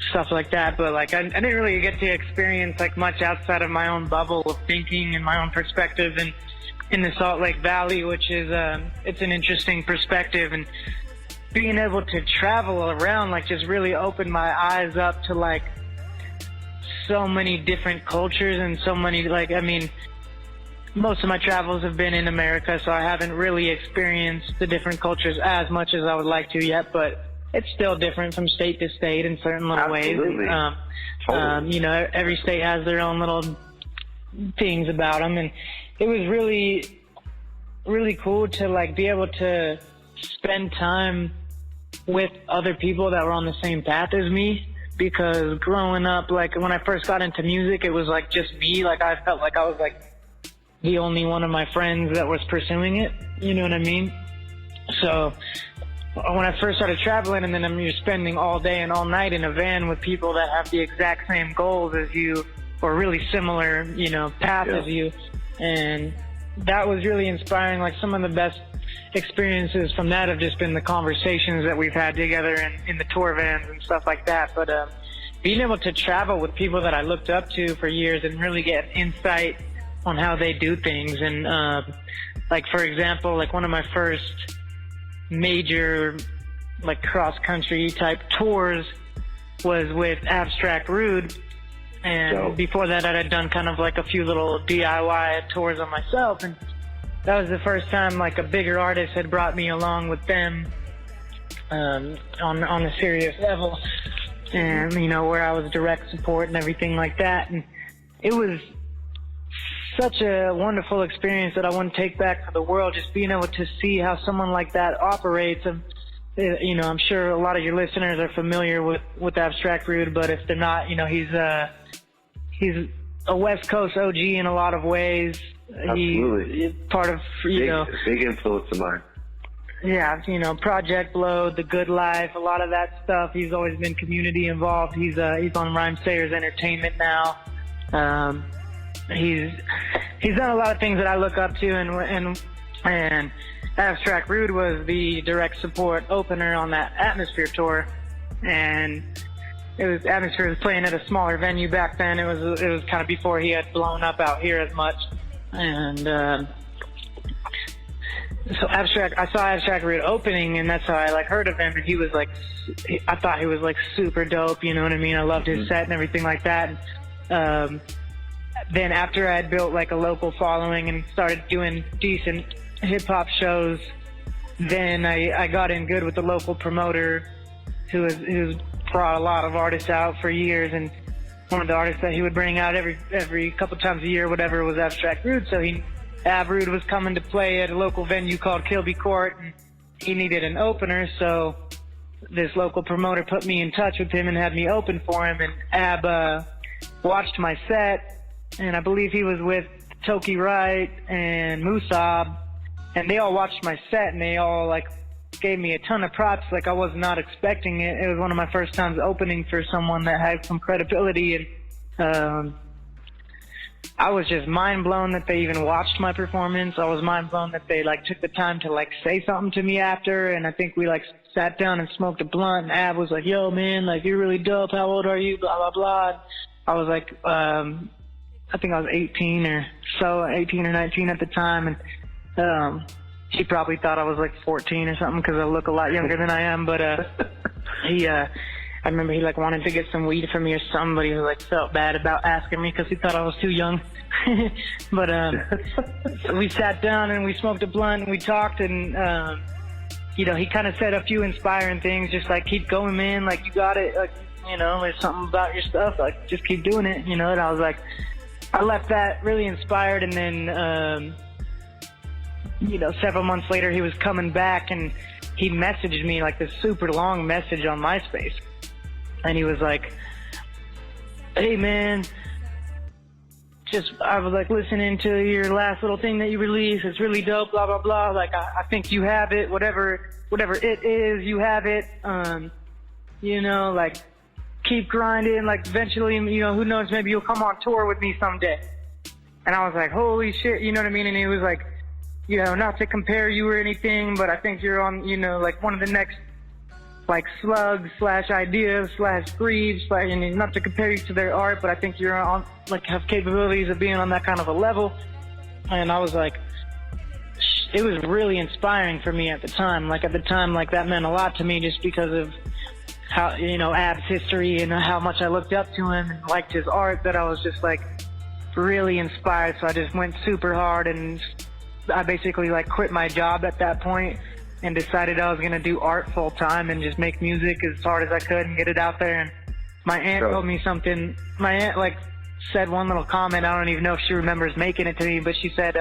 Speaker 8: stuff like that, but like I didn't really get to experience like much outside of my own bubble of thinking and my own perspective and in the Salt Lake Valley, which is it's an interesting perspective, and being able to travel around like just really opened my eyes up to like so many different cultures and so many, like, I mean, most of my travels have been in America, so I haven't really experienced the different cultures as much as I would like to yet, but it's still different from state to state in certain little
Speaker 7: Absolutely.
Speaker 8: ways.
Speaker 7: Totally.
Speaker 8: You know, every state has their own little things about them, and it was really, really cool to like be able to spend time with other people that were on the same path as me, because growing up, like when I first got into music, it was like just me. Like I felt like I was like the only one of my friends that was pursuing it. You know what I mean? So when I first started traveling, and then you're spending all day and all night in a van with people that have the exact same goals as you, or really similar, you know, path as you. And that was really inspiring. Like some of the best experiences from that have just been the conversations that we've had together in the tour vans and stuff like that. But being able to travel with people that I looked up to for years and really get insight on how they do things. And like, for example, like one of my first major like cross-country type tours was with Abstract Rude. And before that, I had done kind of like a few little DIY tours on myself. And that was the first time like a bigger artist had brought me along with them on a serious level, and you know, where I was direct support and everything like that. And it was such a wonderful experience that I wouldn't take back for the world, just being able to see how someone like that operates. And you know, I'm sure a lot of your listeners are familiar with Abstract Rude, but if they're not, you know, he's a West Coast OG in a lot of ways.
Speaker 7: Absolutely.
Speaker 8: He's part of, you know,
Speaker 7: big influence of mine.
Speaker 8: Yeah, you know, Project Load, The Good Life, a lot of that stuff. He's always been community involved. He's on Rhyme Sayers Entertainment now. He's done a lot of things that I look up to, and Abstract Rude was the direct support opener on that Atmosphere tour, and Atmosphere was playing at a smaller venue back then. It was kind of before he had blown up out here as much. And so I saw Abstract Rude opening, and that's how I like heard of him. And he was like, I thought he was like super dope. You know what I mean? I loved his set and everything like that. And, then after I had built like a local following and started doing decent hip hop shows, then I got in good with the local promoter who's brought a lot of artists out for years. And one of the artists that he would bring out every couple times a year, whatever, was Abstract Rude. So Ab Rude was coming to play at a local venue called Kilby Court, and he needed an opener. So this local promoter put me in touch with him and had me open for him. And Ab watched my set, and I believe he was with Toki Wright and Musab, and they all watched my set, and they all like gave me a ton of props. Like I was not expecting it. It was one of my first times opening for someone that had some credibility, and I was just mind blown that they even watched my performance. I was mind blown that they like took the time to like say something to me after. And I think we like sat down and smoked a blunt, and Ab was like, "Yo man, like you're really dope. How old are you? Blah blah blah." And I was like, I think I was 18 or 19 at the time, and he probably thought I was like 14 or something because I look a lot younger than I am. But I remember he like wanted to get some weed from me or something, but he like felt bad about asking me because he thought I was too young. But so we sat down and we smoked a blunt and we talked, and you know, he kind of said a few inspiring things, just like, keep going, man, like you got it, like, you know, there's something about your stuff, like just keep doing it, you know. And I was like, I left that really inspired, and then, several months later he was coming back, and he messaged me like this super long message on MySpace. And he was like, hey man, I was like listening to your last little thing that you released. It's really dope, blah, blah, blah. Like, I think you have it, whatever it is, you have it. Like, keep grinding. Like, eventually, who knows, maybe you'll come on tour with me someday. And I was like, holy shit, you know what I mean? And he was like, not to compare you or anything, but I think you're on, like one of the next, like, slugs / ideas / breeds, and not to compare you to their art, but I think you're on, like, have capabilities of being on that kind of a level. And I was like, it was really inspiring for me at the time. Like, that meant a lot to me just because of how, Ab's history and how much I looked up to him and liked his art, that I was just, like, really inspired. So I just went super hard, and I basically, like, quit my job at that point and decided I was going to do art full time and just make music as hard as I could and get it out there. And my aunt told me something. My aunt, like, said one little comment. I don't even know if she remembers making it to me, but she said,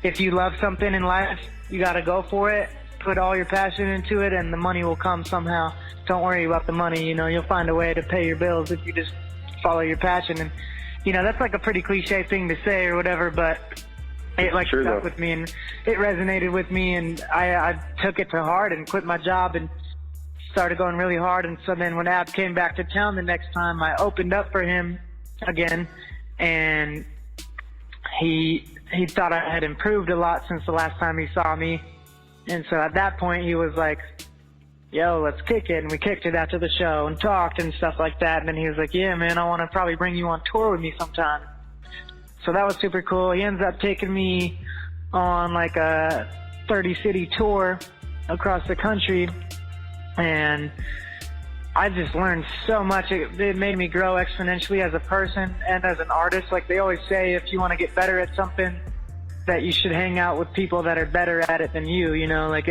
Speaker 8: if you love something in life, you got to go for it. Put all your passion into it, and the money will come somehow. Don't worry about the money. You'll find a way to pay your bills if you just follow your passion. And, that's like a pretty cliche thing to say or whatever, but it stuck with me, and it resonated with me, and I took it to heart and quit my job and started going really hard. And so then when Ab came back to town the next time, I opened up for him again, and he thought I had improved a lot since the last time he saw me. And so at that point he was like, yo, let's kick it. And we kicked it after the show and talked and stuff like that. And then he was like, yeah, man, I want to probably bring you on tour with me sometime. So that was super cool. He ends up taking me on like a 30-city tour across the country, and I just learned so much. It made me grow exponentially as a person and as an artist. Like they always say, if you want to get better at something, that you should hang out with people that are better at it than you. Like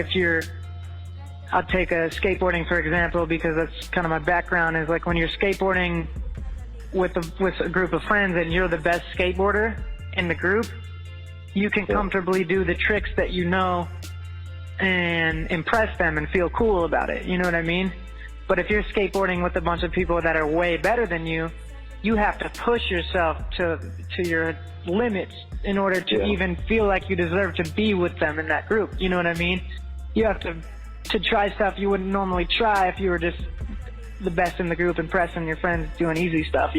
Speaker 8: I'll take skateboarding for example, because that's kind of my background. Is like when you're skateboarding with a group of friends and you're the best skateboarder in the group, you can comfortably do the tricks that and impress them and feel cool about it. You know what I mean? But if you're skateboarding with a bunch of people that are way better than you, you have to push yourself to your limits in order to even feel like you deserve to be with them in that group. You know what I mean? You have to try stuff you wouldn't normally try if you were just the best in the group, impressing your friends, doing easy stuff,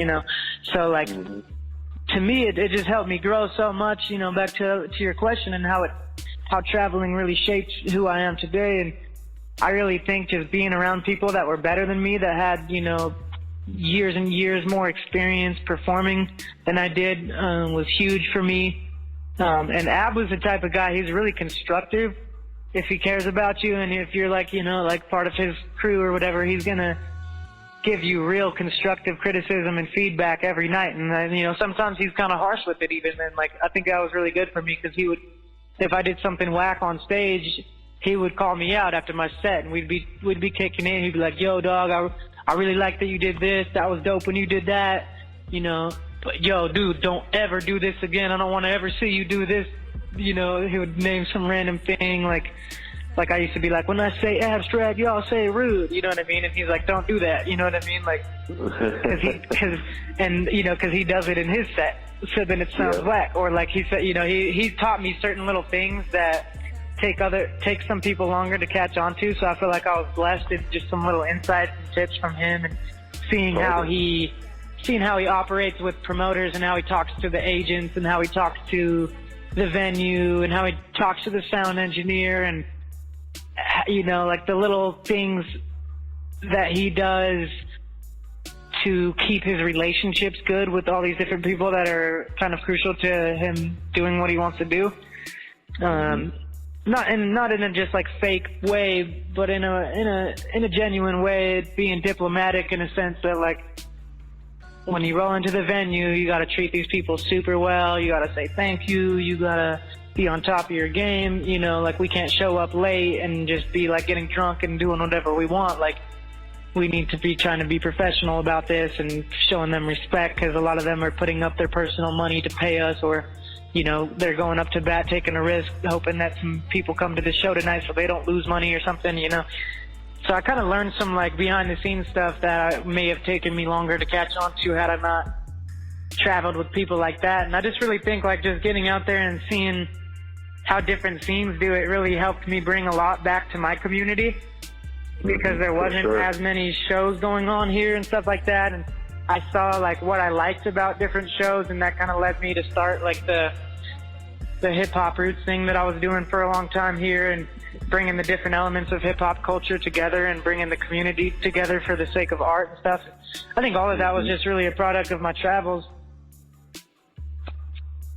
Speaker 8: So like, to me, it just helped me grow so much, back to your question, and how traveling really shaped who I am today. And I really think just being around people that were better than me, that had, years and years more experience performing than I did, was huge for me. And Ab was the type of guy, he's really constructive if he cares about you. And if you're like, like part of his crew or whatever, he's going to give you real constructive criticism and feedback every night. And, sometimes he's kind of harsh with it even. And like, I think that was really good for me, because he would, if I did something whack on stage, he would call me out after my set, and we'd be kicking in. He'd be like, yo, dog, I really like that you did this. That was dope when you did that, but yo, dude, don't ever do this again. I don't want to ever see you do this. He would name some random thing like I used to be like, when I say abstract, y'all say rude. You know what I mean? And he's like, don't do that. You know what I mean? Like, because he does it in his set, so then it sounds whack. Or like he said, he taught me certain little things that take some people longer to catch on to. So I feel like I was blessed in just some little insights and tips from him, and seeing how he operates with promoters, and how he talks to the agents, and how he talks to the venue, and how he talks to the sound engineer, and like the little things that he does to keep his relationships good with all these different people that are kind of crucial to him doing what he wants to do. Not in a just like fake way, but in a genuine way, being diplomatic in a sense that like, when you roll into the venue, you got to treat these people super well. You got to say thank you. You got to be on top of your game. Like we can't show up late and just be like getting drunk and doing whatever we want. Like we need to be trying to be professional about this and showing them respect, because a lot of them are putting up their personal money to pay us, or, you know, they're going up to bat, taking a risk, hoping that some people come to the show tonight so they don't lose money or something, you know. So I kind of learned some, like, behind-the-scenes stuff that may have taken me longer to catch on to had I not traveled with people like that. And I just really think, like, just getting out there and seeing how different scenes do it really helped me bring a lot back to my community, because there wasn't as many shows going on here and stuff like that. And I saw, like, what I liked about different shows, and that kind of led me to start, like, the hip-hop roots thing that I was doing for a long time here, and bringing the different elements of hip-hop culture together and bringing the community together for the sake of art and stuff. I think all of that was just really a product of my travels.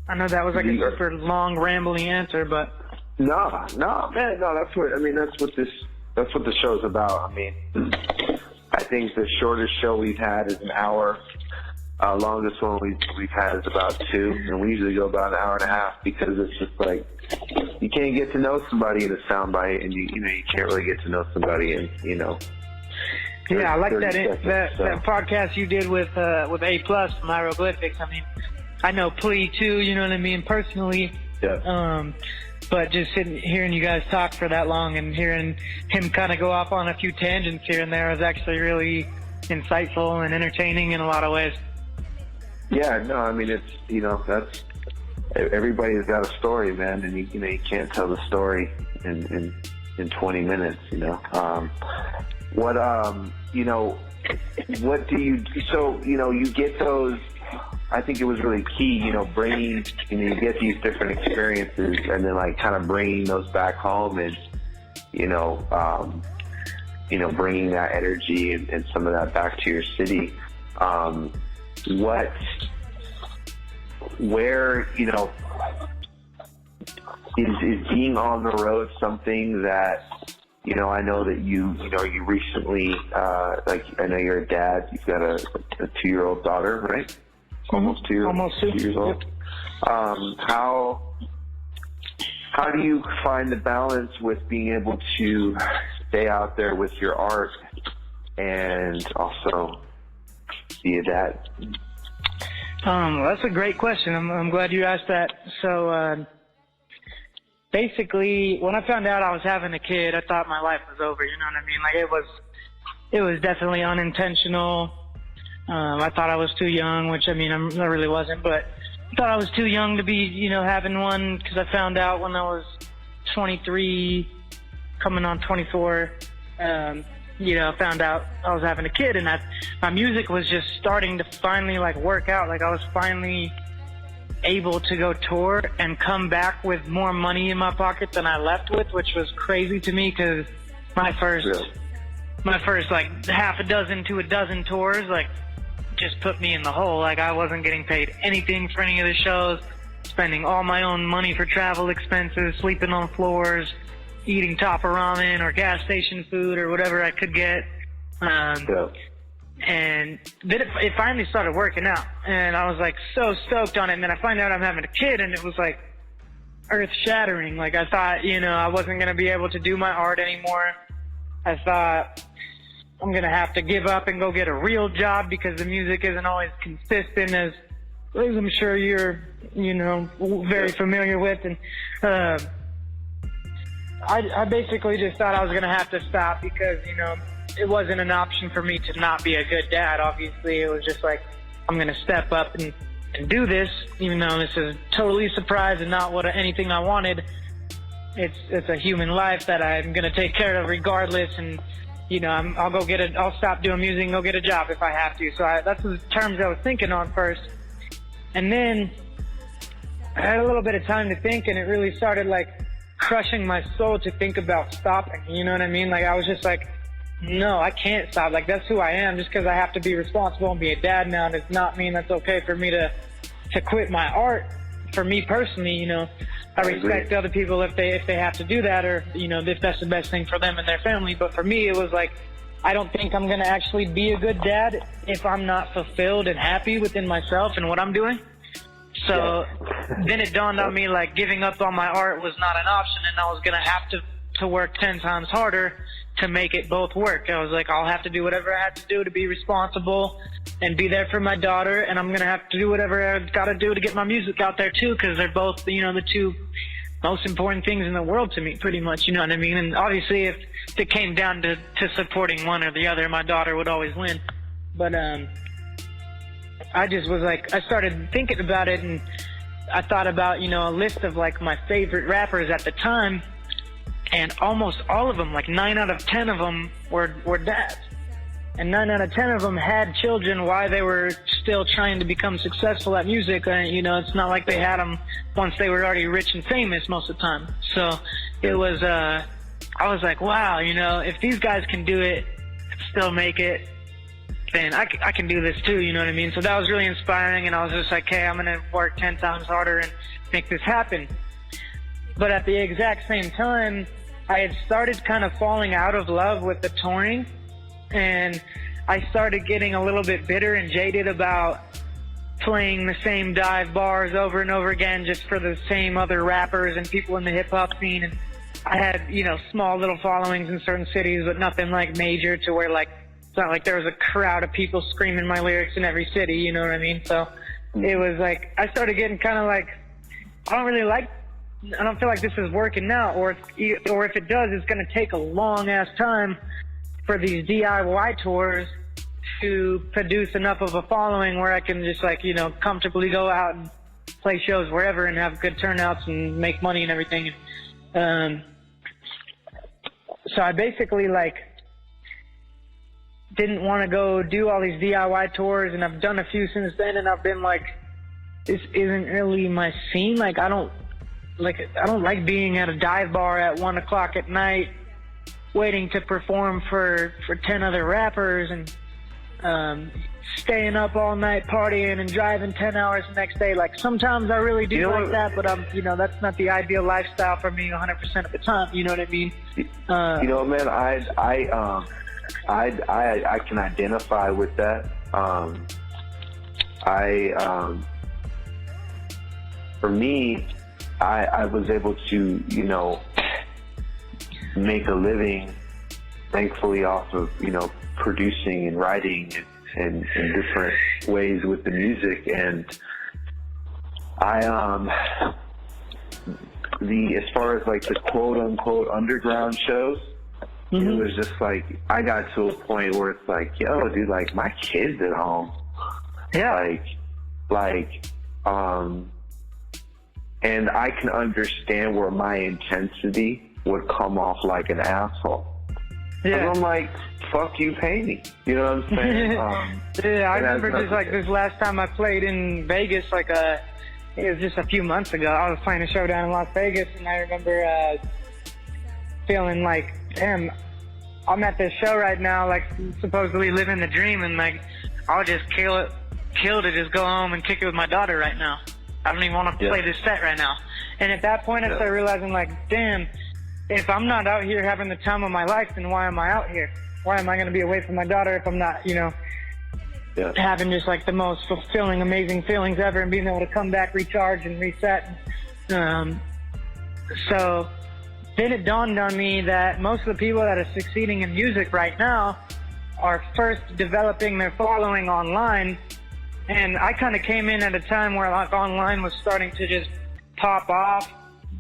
Speaker 8: I know that was like a super long, rambling answer, but
Speaker 7: no, man, that's what the show's about. I mean, I think the shortest show we've had is an hour. Longest one we've had is about 2, and we usually go about an hour and a half, because it's just like, you can't get to know somebody in a soundbite, and you can't really get to know somebody in, you know.
Speaker 8: Yeah, I like that podcast you did with A+ from Hieroglyphics. I mean, I know Plea too, you know what I mean, personally.
Speaker 7: Yeah.
Speaker 8: But just hearing you guys talk for that long and hearing him kind of go off on a few tangents here and there was actually really insightful and entertaining in a lot of ways.
Speaker 7: Yeah, no, I mean, it's, you know, that's, everybody's got a story, man, and you can't tell the story in 20 minutes, you know. What do you, so, you know, you get those, I think it was really key, you know, bringing, you get these different experiences and then, like, kind of bringing those back home and, bringing that energy and some of that back to your city. Where, you know, is being on the road something that, you know, I know that you recently, like, I know you're a dad, you've got a 2-year-old daughter, right? Almost 2 years old. How do you find the balance with being able to stay out there with your art and also be a dad?
Speaker 8: That's a great question. I'm glad you asked that. So, basically, when I found out I was having a kid, I thought my life was over, you know what I mean? Like, it was definitely unintentional. I thought I was too young, which, I mean, I really wasn't, but I thought I was too young to be, you know, having one, because I found out when I was 23, coming on 24, you know, I found out I was having a kid, and my music was just starting to finally, like, work out. Like, I was finally able to go tour and come back with more money in my pocket than I left with, which was crazy to me, because my first, like, half a dozen to a dozen tours, like, just put me in the hole. Like, I wasn't getting paid anything for any of the shows, spending all my own money for travel expenses, sleeping on floors, eating Topper ramen or gas station food or whatever I could get. And then it finally started working out, and I was, like, so stoked on it. And then I find out I'm having a kid, and it was, like, earth-shattering. Like, I thought, you know, I wasn't going to be able to do my art anymore. I thought I'm going to have to give up and go get a real job, because the music isn't always consistent, as I'm sure you're, you know, very familiar with. And I basically just thought I was going to have to stop, because, you know, it wasn't an option for me to not be a good dad. Obviously, it was just like, I'm going to step up and do this, even though this is totally a surprise and not anything I wanted. It's a human life that I'm going to take care of regardless. And, you know, I'll stop doing music and go get a job if I have to. So that's the terms I was thinking on first. And then I had a little bit of time to think, and it really started, like, crushing my soul to think about stopping. You know what I mean? Like, I was just like, no, I can't stop. Like, that's who I am. Just because I have to be responsible and be a dad now does not mean that's okay for me to quit my art. For me personally, you know, I respect other people if they have to do that, or, you know, if that's the best thing for them and their family. But for me, it was like, I don't think I'm going to actually be a good dad if I'm not fulfilled and happy within myself and what I'm doing. So then it dawned on me, like, giving up on my art was not an option, and I was going to have to work 10 times harder to make it both work. I was like, I'll have to do whatever I have to do to be responsible and be there for my daughter, and I'm gonna have to do whatever I've got to do to get my music out there too, because they're both, you know, the two most important things in the world to me, pretty much, you know what I mean? And obviously, if it came down to supporting one or the other, my daughter would always win. But I just was like, I started thinking about it, and I thought about, you know, a list of like my favorite rappers at the time, and almost all of them, like 9 out of 10 of them were dads. And 9 out of 10 of them had children while they were still trying to become successful at music. You know, it's not like they had them once they were already rich and famous most of the time. So it was, I was like, wow, you know, if these guys can do it, still make it, then I can do this too, you know what I mean? So that was really inspiring, and I was just like, hey, I'm going to work 10 times harder and make this happen. But at the exact same time, I had started kind of falling out of love with the touring, and I started getting a little bit bitter and jaded about playing the same dive bars over and over again just for the same other rappers and people in the hip-hop scene. And I had, you know, small little followings in certain cities, but nothing like major to where, like, it's not like there was a crowd of people screaming my lyrics in every city, you know what I mean? So it was like, I started getting kind of like, I don't feel like this is working now, or if it does, it's going to take a long-ass time for these DIY tours to produce enough of a following where I can just, like, you know, comfortably go out and play shows wherever and have good turnouts and make money and everything. So I basically, like, didn't want to go do all these DIY tours, and I've done a few since then, and I've been like, this isn't really my scene. Like, I don't like being at a dive bar at 1 o'clock at night waiting to perform for 10 other rappers, and staying up all night partying and driving 10 hours the next day. Like, sometimes I really do like that, but you know, that's not the ideal lifestyle for me 100% of the time, you know what I mean?
Speaker 7: You know, man, I can identify with that. For me, I was able to, you know, make a living, thankfully, off of, you know, producing and writing and in different ways with the music. And as far as like the quote unquote underground shows, it was just like, I got to a point where it's like, yo, dude, like, my kid's at home.
Speaker 8: Yeah.
Speaker 7: And I can understand where my intensity would come off like an asshole. Yeah. I'm like, fuck you, pay me. You know what I'm saying?
Speaker 8: Yeah, I remember just like this last time I played in Vegas, like it was just a few months ago. I was playing a show down in Las Vegas, and I remember feeling like, damn, I'm at this show right now, like supposedly living the dream, and like I'll just kill to just go home and kick it with my daughter right now. I don't even want to play this set right now. And at that point, I started realizing, like, damn, if I'm not out here having the time of my life, then why am I out here? Why am I going to be away from my daughter if I'm not, you know, having just like the most fulfilling, amazing feelings ever, and being able to come back, recharge, and reset. So then it dawned on me that most of the people that are succeeding in music right now are first developing their following online. And I kind of came in at a time where like online was starting to just pop off,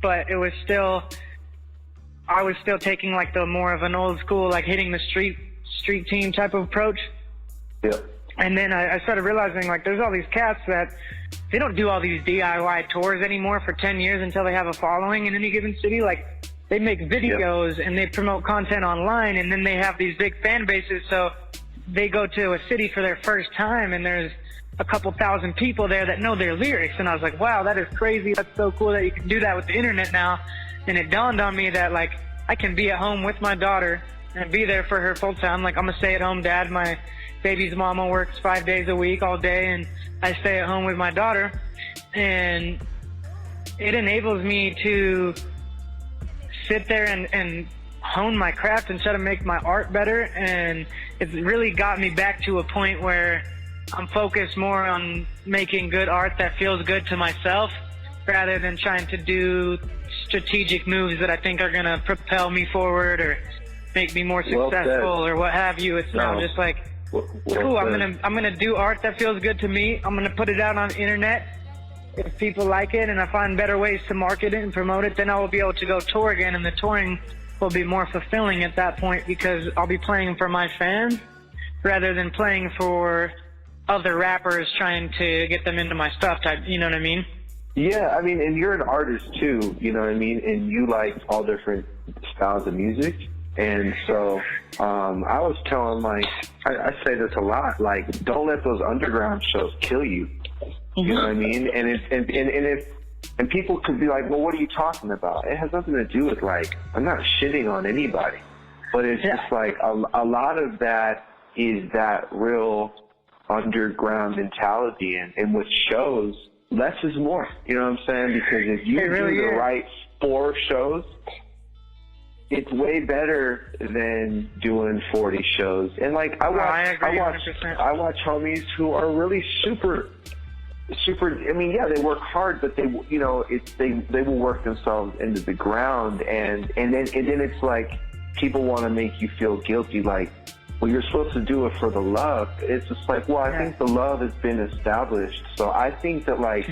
Speaker 8: but it was still, I was still taking like the more of an old school, like hitting the street team type of approach.
Speaker 7: Yeah.
Speaker 8: And then I started realizing, like, there's all these cats that they don't do all these DIY tours anymore for 10 years until they have a following in any given city. Like, they make videos and they promote content online, and then they have these big fan bases. So they go to a city for their first time, and there's a couple thousand people there that know their lyrics. And I was like, wow, that is crazy. That's so cool that you can do that with the internet now. And it dawned on me that, like, I can be at home with my daughter and be there for her full time. Like, I'm a stay-at-home dad. My baby's mama works 5 days a week all day, and I stay at home with my daughter. And it enables me to sit there and hone my craft and try to make my art better. And it's really got me back to a point where I'm focused more on making good art that feels good to myself, rather than trying to do strategic moves that I think are going to propel me forward or make me more
Speaker 7: Well
Speaker 8: successful
Speaker 7: said.
Speaker 8: or what have you. It's now
Speaker 7: No.
Speaker 8: just like,
Speaker 7: Well
Speaker 8: cool, I'm
Speaker 7: said.
Speaker 8: gonna do art that feels good to me. I'm gonna put it out on the internet. If people like it and I find better ways to market it and promote it, then I will be able to go tour again, and the touring will be more fulfilling at that point because I'll be playing for my fans rather than playing for other rappers trying to get them into my stuff type, you know what I mean?
Speaker 7: Yeah, I mean, and you're an artist too, you know what I mean? And you like all different styles of music. And so I was telling, like, I say this a lot, like, don't let those underground shows kill you. You know what I mean? And people could be like, well, what are you talking about? It has nothing to do with, like, I'm not shitting on anybody. But it's just like a lot of that is that real underground mentality. And with shows, less is more. You know what I'm saying? Because if you
Speaker 8: really
Speaker 7: do the
Speaker 8: is.
Speaker 7: right 4 shows, it's way better than doing 40 shows. And like I
Speaker 8: agree
Speaker 7: watch
Speaker 8: 100%.
Speaker 7: I watch homies who are really super. I mean, yeah, they work hard, but they will work themselves into the ground, and then it's like people want to make you feel guilty, like, well, you're supposed to do it for the love. It's just like, well, I think the love has been established. So I think that, like,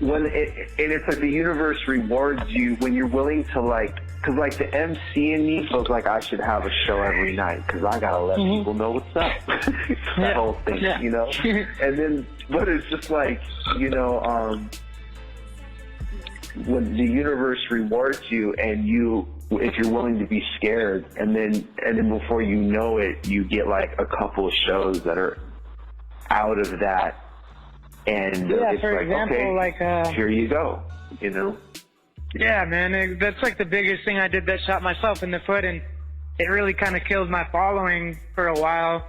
Speaker 7: it's like the universe rewards you when you're willing to, like, because, like, the MC in me feels like I should have a show every night because I got to let people know what's up. That whole thing, you know? And then, but it's just like, you know, when the universe rewards you and if you're willing to be scared, and then before you know it, you get like a couple of shows that are out of that, and it's
Speaker 8: for
Speaker 7: like,
Speaker 8: example,
Speaker 7: okay,
Speaker 8: like,
Speaker 7: here you go, you know?
Speaker 8: Yeah, man, that's like the biggest thing I did that shot myself in the foot, and it really kind of killed my following for a while,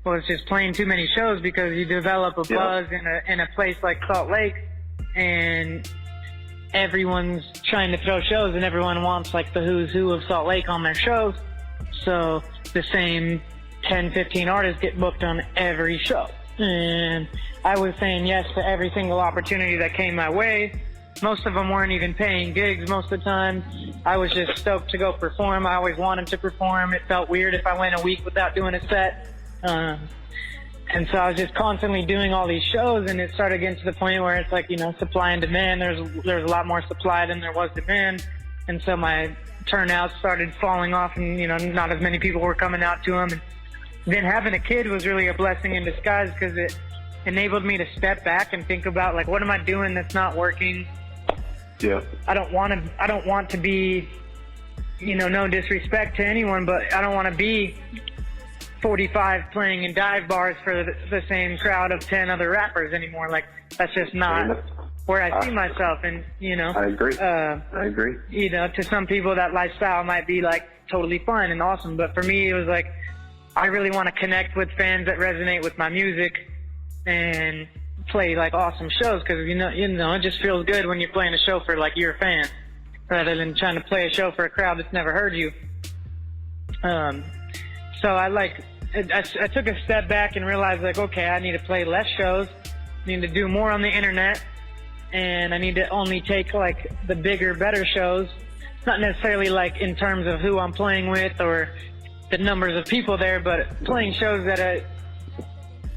Speaker 8: was just playing too many shows because you develop a buzz in a place like Salt Lake, and everyone's trying to throw shows, and everyone wants like the who's who of Salt Lake on their shows, so the same 10, 15 artists get booked on every show, and I was saying yes to every single opportunity that came my way. Most of them weren't even paying gigs most of the time. I was just stoked to go perform. I always wanted to perform. It felt weird if I went a week without doing a set. And so I was just constantly doing all these shows, and it started getting to the point where it's like, you know, supply and demand. There's a lot more supply than there was demand. And so my turnouts started falling off, and, you know, not as many people were coming out to them. And then having a kid was really a blessing in disguise because it enabled me to step back and think about, like, what am I doing that's not working?
Speaker 7: Yeah.
Speaker 8: I don't want to be, you know, no disrespect to anyone, but I don't want to be 45 playing in dive bars for the same crowd of 10 other rappers anymore. Like, that's just not where I see myself. And, you know,
Speaker 7: I agree. I agree.
Speaker 8: You know, to some people that lifestyle might be like totally fun and awesome, but for me it was like, I really want to connect with fans that resonate with my music and play like awesome shows, because you know it just feels good when you're playing a show for like your fans rather than trying to play a show for a crowd that's never heard you. So I took a step back and realized, like, okay, I need to play less shows, I need to do more on the internet, and I need to only take like the bigger, better shows, not necessarily like in terms of who I'm playing with or the numbers of people there, but playing shows that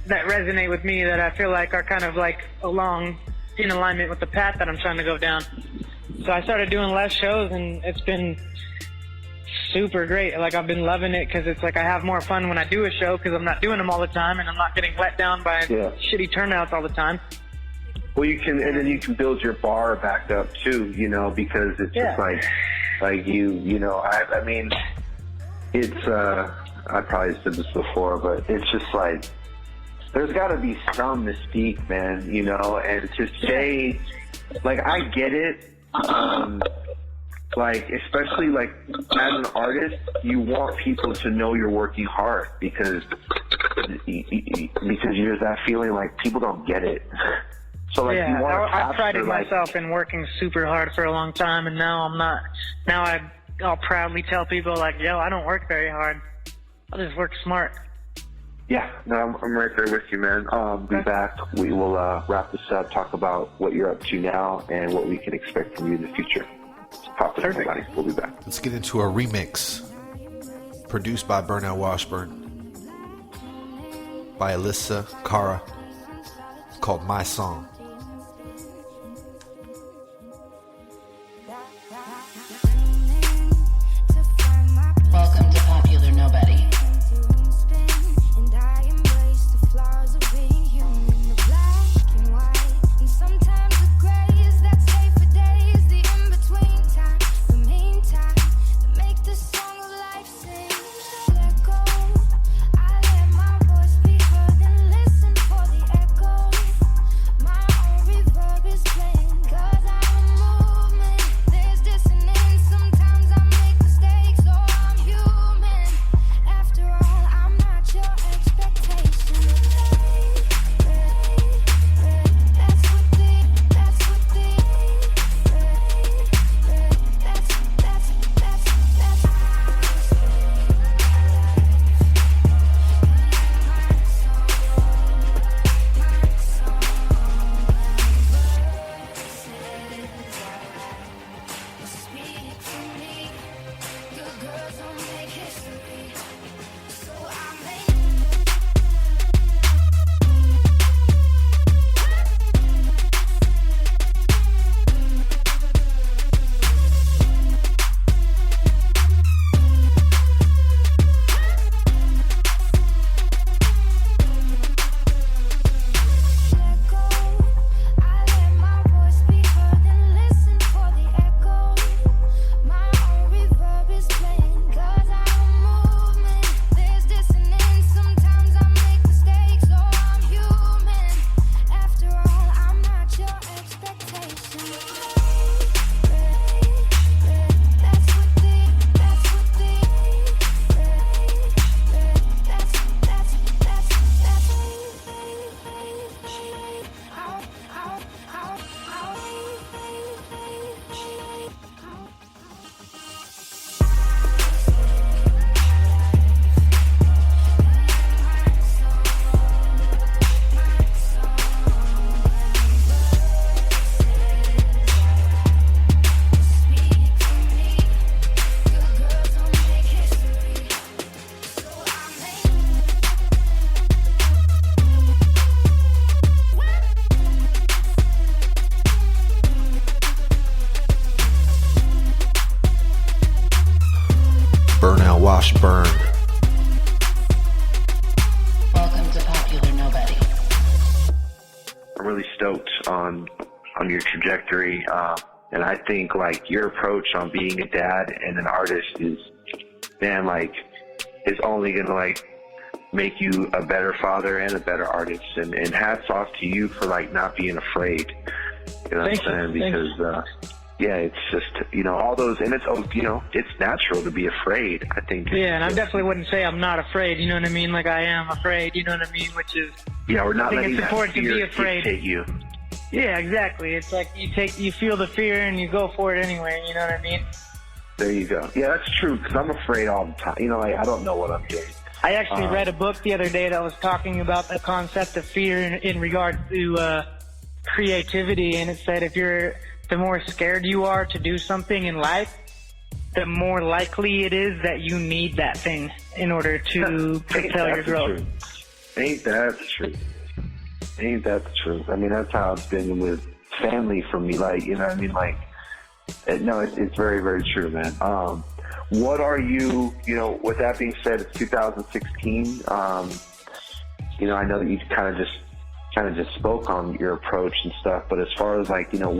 Speaker 8: resonate with me, that I feel like are kind of like in alignment with the path that I'm trying to go down. So I started doing less shows, and it's been super great. Like, I've been loving it because it's like I have more fun when I do a show because I'm not doing them all the time, and I'm not getting let down by shitty turnouts all the time.
Speaker 7: Well, and then you can build your bar back up too, you know, because it's just like you know, I mean, it's, I probably said this before, but it's just like, there's got to be some mystique, man, you know, and to say, like, I get it, like, especially, like, as an artist, you want people to know you're working hard because there's that feeling like people don't get it. So, like, you want to capture,
Speaker 8: I prided myself in working super hard for a long time, and now I'm not. Now I'll proudly tell people, like, yo, I don't work very hard. I just work smart.
Speaker 7: Yeah, no, I'm right there with you, man. Be back. We will wrap this up, talk about what you're up to now and what we can expect from you in the future. Pop it, everybody. We'll be back.
Speaker 6: Let's get into a remix. Produced by Burnell Washburn. By Alyssa Cara. It's called My Song.
Speaker 2: Welcome to Popular Nobody.
Speaker 6: Burnell Washburn.
Speaker 2: Welcome to Popular Nobody.
Speaker 7: I'm really stoked on your trajectory, and I think like your approach on being a dad and an artist is, man, like is only gonna like make you a better father and a better artist. And hats off to you for like not being afraid. You know what I'm saying? Because yeah, it's just, you know, all those, and it's, you know, it's natural to be afraid, I think.
Speaker 8: Yeah, and I definitely wouldn't say I'm not afraid, you know what I mean? Like I am afraid, you know what I mean? Which is,
Speaker 7: yeah, we're not
Speaker 8: I think
Speaker 7: letting
Speaker 8: it's
Speaker 7: that
Speaker 8: important to
Speaker 7: fear
Speaker 8: be afraid.
Speaker 7: dictate you.
Speaker 8: Yeah, exactly. It's like you feel the fear and you go for it anyway, you know what I mean?
Speaker 7: There you go. Yeah, that's true, because I'm afraid all the time. You know, like, I don't know what I'm doing.
Speaker 8: I actually read a book the other day that was talking about the concept of fear in regards to creativity, and it said the more scared you are to do something in life, the more likely it is that you need that thing in order to propel your growth.
Speaker 7: Ain't that the truth? Ain't that the truth? I mean, that's how it's been with family for me. Like, you know what I mean? Like, no, it's very, very true, man. What are you know, with that being said, it's 2016. You know, I know that you kind of just spoke on your approach and stuff, but as far as like, you know,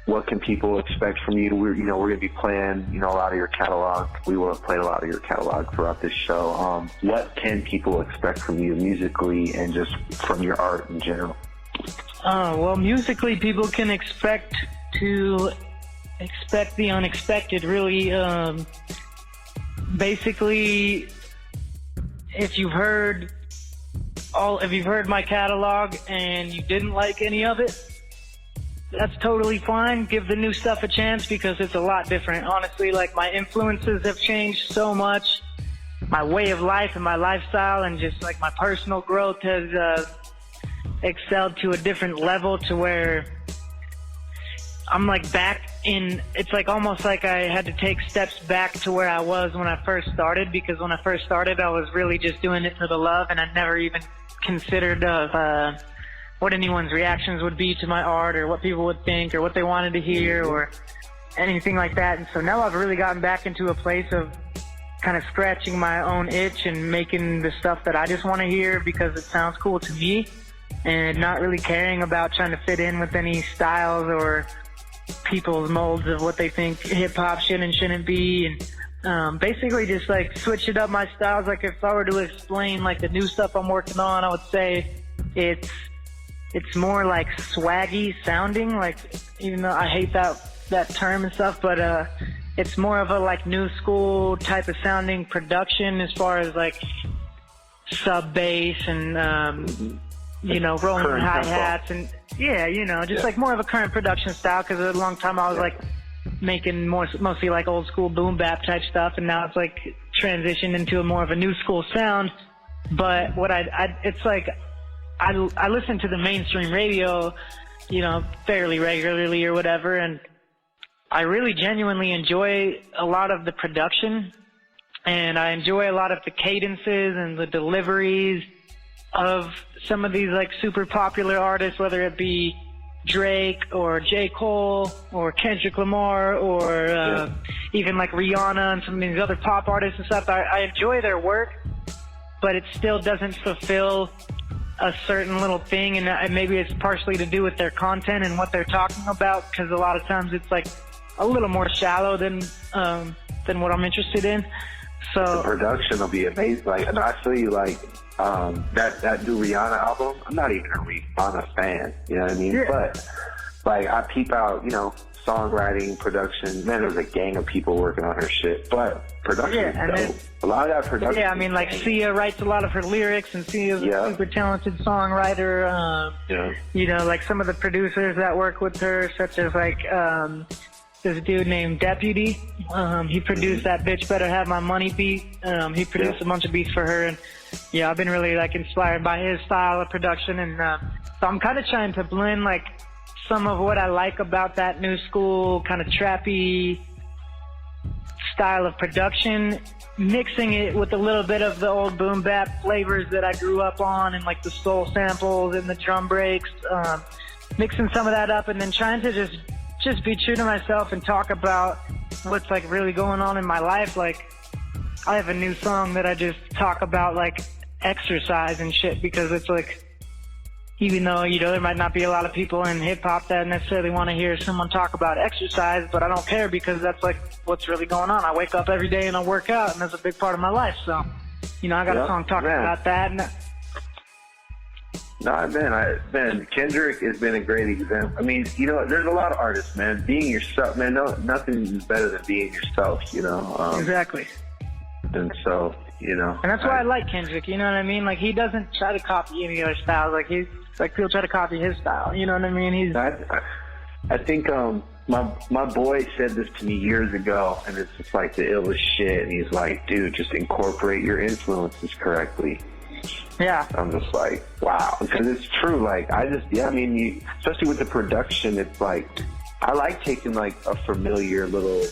Speaker 7: what can people expect from you? We're going to be playing, you know, a lot of your catalog. We will have played a lot of your catalog throughout this show. What can people expect from you musically and just from your art in general?
Speaker 8: Well, musically, people can expect the unexpected, really. Basically, if you've heard my catalog and you didn't like any of it, that's totally fine. Give the new stuff a chance because it's a lot different. Honestly, like my influences have changed so much. My way of life and my lifestyle and just like my personal growth has excelled to a different level to where I'm like back it's like almost like I had to take steps back to where I was when I first started, because when I first started, I was really just doing it for the love, and I never even considered what anyone's reactions would be to my art, or what people would think, or what they wanted to hear, or anything like that. And so now I've really gotten back into a place of kind of scratching my own itch and making the stuff that I just want to hear because it sounds cool to me, and not really caring about trying to fit in with any styles or people's molds of what they think hip-hop should and shouldn't be. And basically just like switching up my styles. Like if I were to explain like the new stuff I'm working on, I would say it's more like swaggy sounding, like, even though I hate that term and stuff, but it's more of a like new school type of sounding production as far as like sub bass and rolling hi-hats and just like more of a current production style, because a long time I was like making mostly like old school boom bap type stuff, and now it's like transitioned into a more of a new school sound. But what it's like I listen to the mainstream radio, fairly regularly or whatever, and I really genuinely enjoy a lot of the production, and I enjoy a lot of the cadences and the deliveries of some of these like super popular artists, whether it be Drake or J. Cole or Kendrick Lamar or even like Rihanna and some of these other pop artists and stuff. I enjoy their work, but it still doesn't fulfill a certain little thing, and maybe it's partially to do with their content and what they're talking about, because a lot of times it's like a little more shallow than what I'm interested in. So
Speaker 7: the production will be amazing. Like, and I feel you, like that new Rihanna album. I'm not even a Rihanna fan, you know what I mean? Yeah. But like I peep out, songwriting, production. Man, there's a gang of people working on her shit. But production is dope. A lot of that production.
Speaker 8: Yeah, I mean, like Sia writes a lot of her lyrics, and Sia's a super talented songwriter. Like some of the producers that work with her, such as like this dude named Deputy. He produced that Bitch Better Have My Money beat. He produced a bunch of beats for her, and I've been really like inspired by his style of production, and so I'm kind of trying to blend like some of what I like about that new school kind of trappy style of production, mixing it with a little bit of the old boom bap flavors that I grew up on, and like the soul samples and the drum breaks, mixing some of that up, and then trying to just be true to myself and talk about what's like really going on in my life. Like I have a new song that I just talk about like exercise and shit, because it's like, even though, there might not be a lot of people in hip hop that necessarily want to hear someone talk about exercise, but I don't care, because that's like what's really going on. I wake up every day and I work out, and that's a big part of my life. So, I got a song talking about that.
Speaker 7: Man, Kendrick has been a great example. I mean, there's a lot of artists, man. Being yourself, man, nothing is better than being yourself,
Speaker 8: Exactly.
Speaker 7: And so,
Speaker 8: And that's why I like Kendrick, you know what I mean? Like, he doesn't try to copy any other styles. Like, people try to copy his style, you know what I mean?
Speaker 7: I think, my boy said this to me years ago, and it's just like the illest shit. And he's like, dude, just incorporate your influences correctly.
Speaker 8: Yeah.
Speaker 7: I'm just like, wow. Because it's true. Like, especially with the production, it's like, I like taking like a familiar little,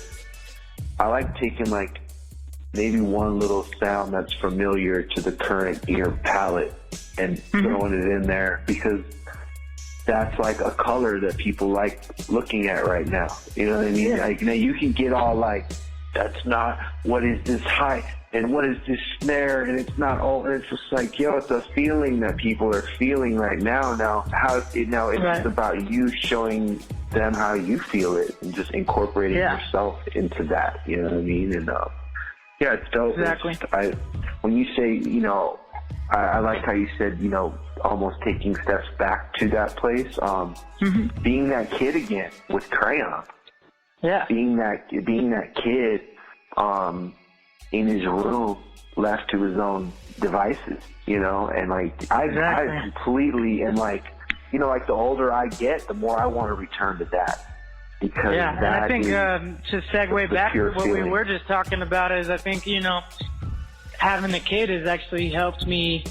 Speaker 7: maybe one little sound that's familiar to the current ear palette and throwing it in there, because that's like a color that people like looking at right now. You know what I mean? Yeah. Like, you can get all like, that's not, what is this high and what is this snare, and it's not all, and it's just like, it's a feeling that people are feeling right now. It's about you showing them how you feel it and just incorporating yourself into that. You know what I mean? And it's dope.
Speaker 8: Exactly.
Speaker 7: When you say, I like how you said, almost taking steps back to that place. Being that kid again with Crayon.
Speaker 8: Yeah.
Speaker 7: Being that kid in his room, left to his own devices, and like I completely, and like, like the older I get, the more I want to return to that. Because
Speaker 8: and I think to segue back to what we were just talking about is, I think, having a kid has actually helped me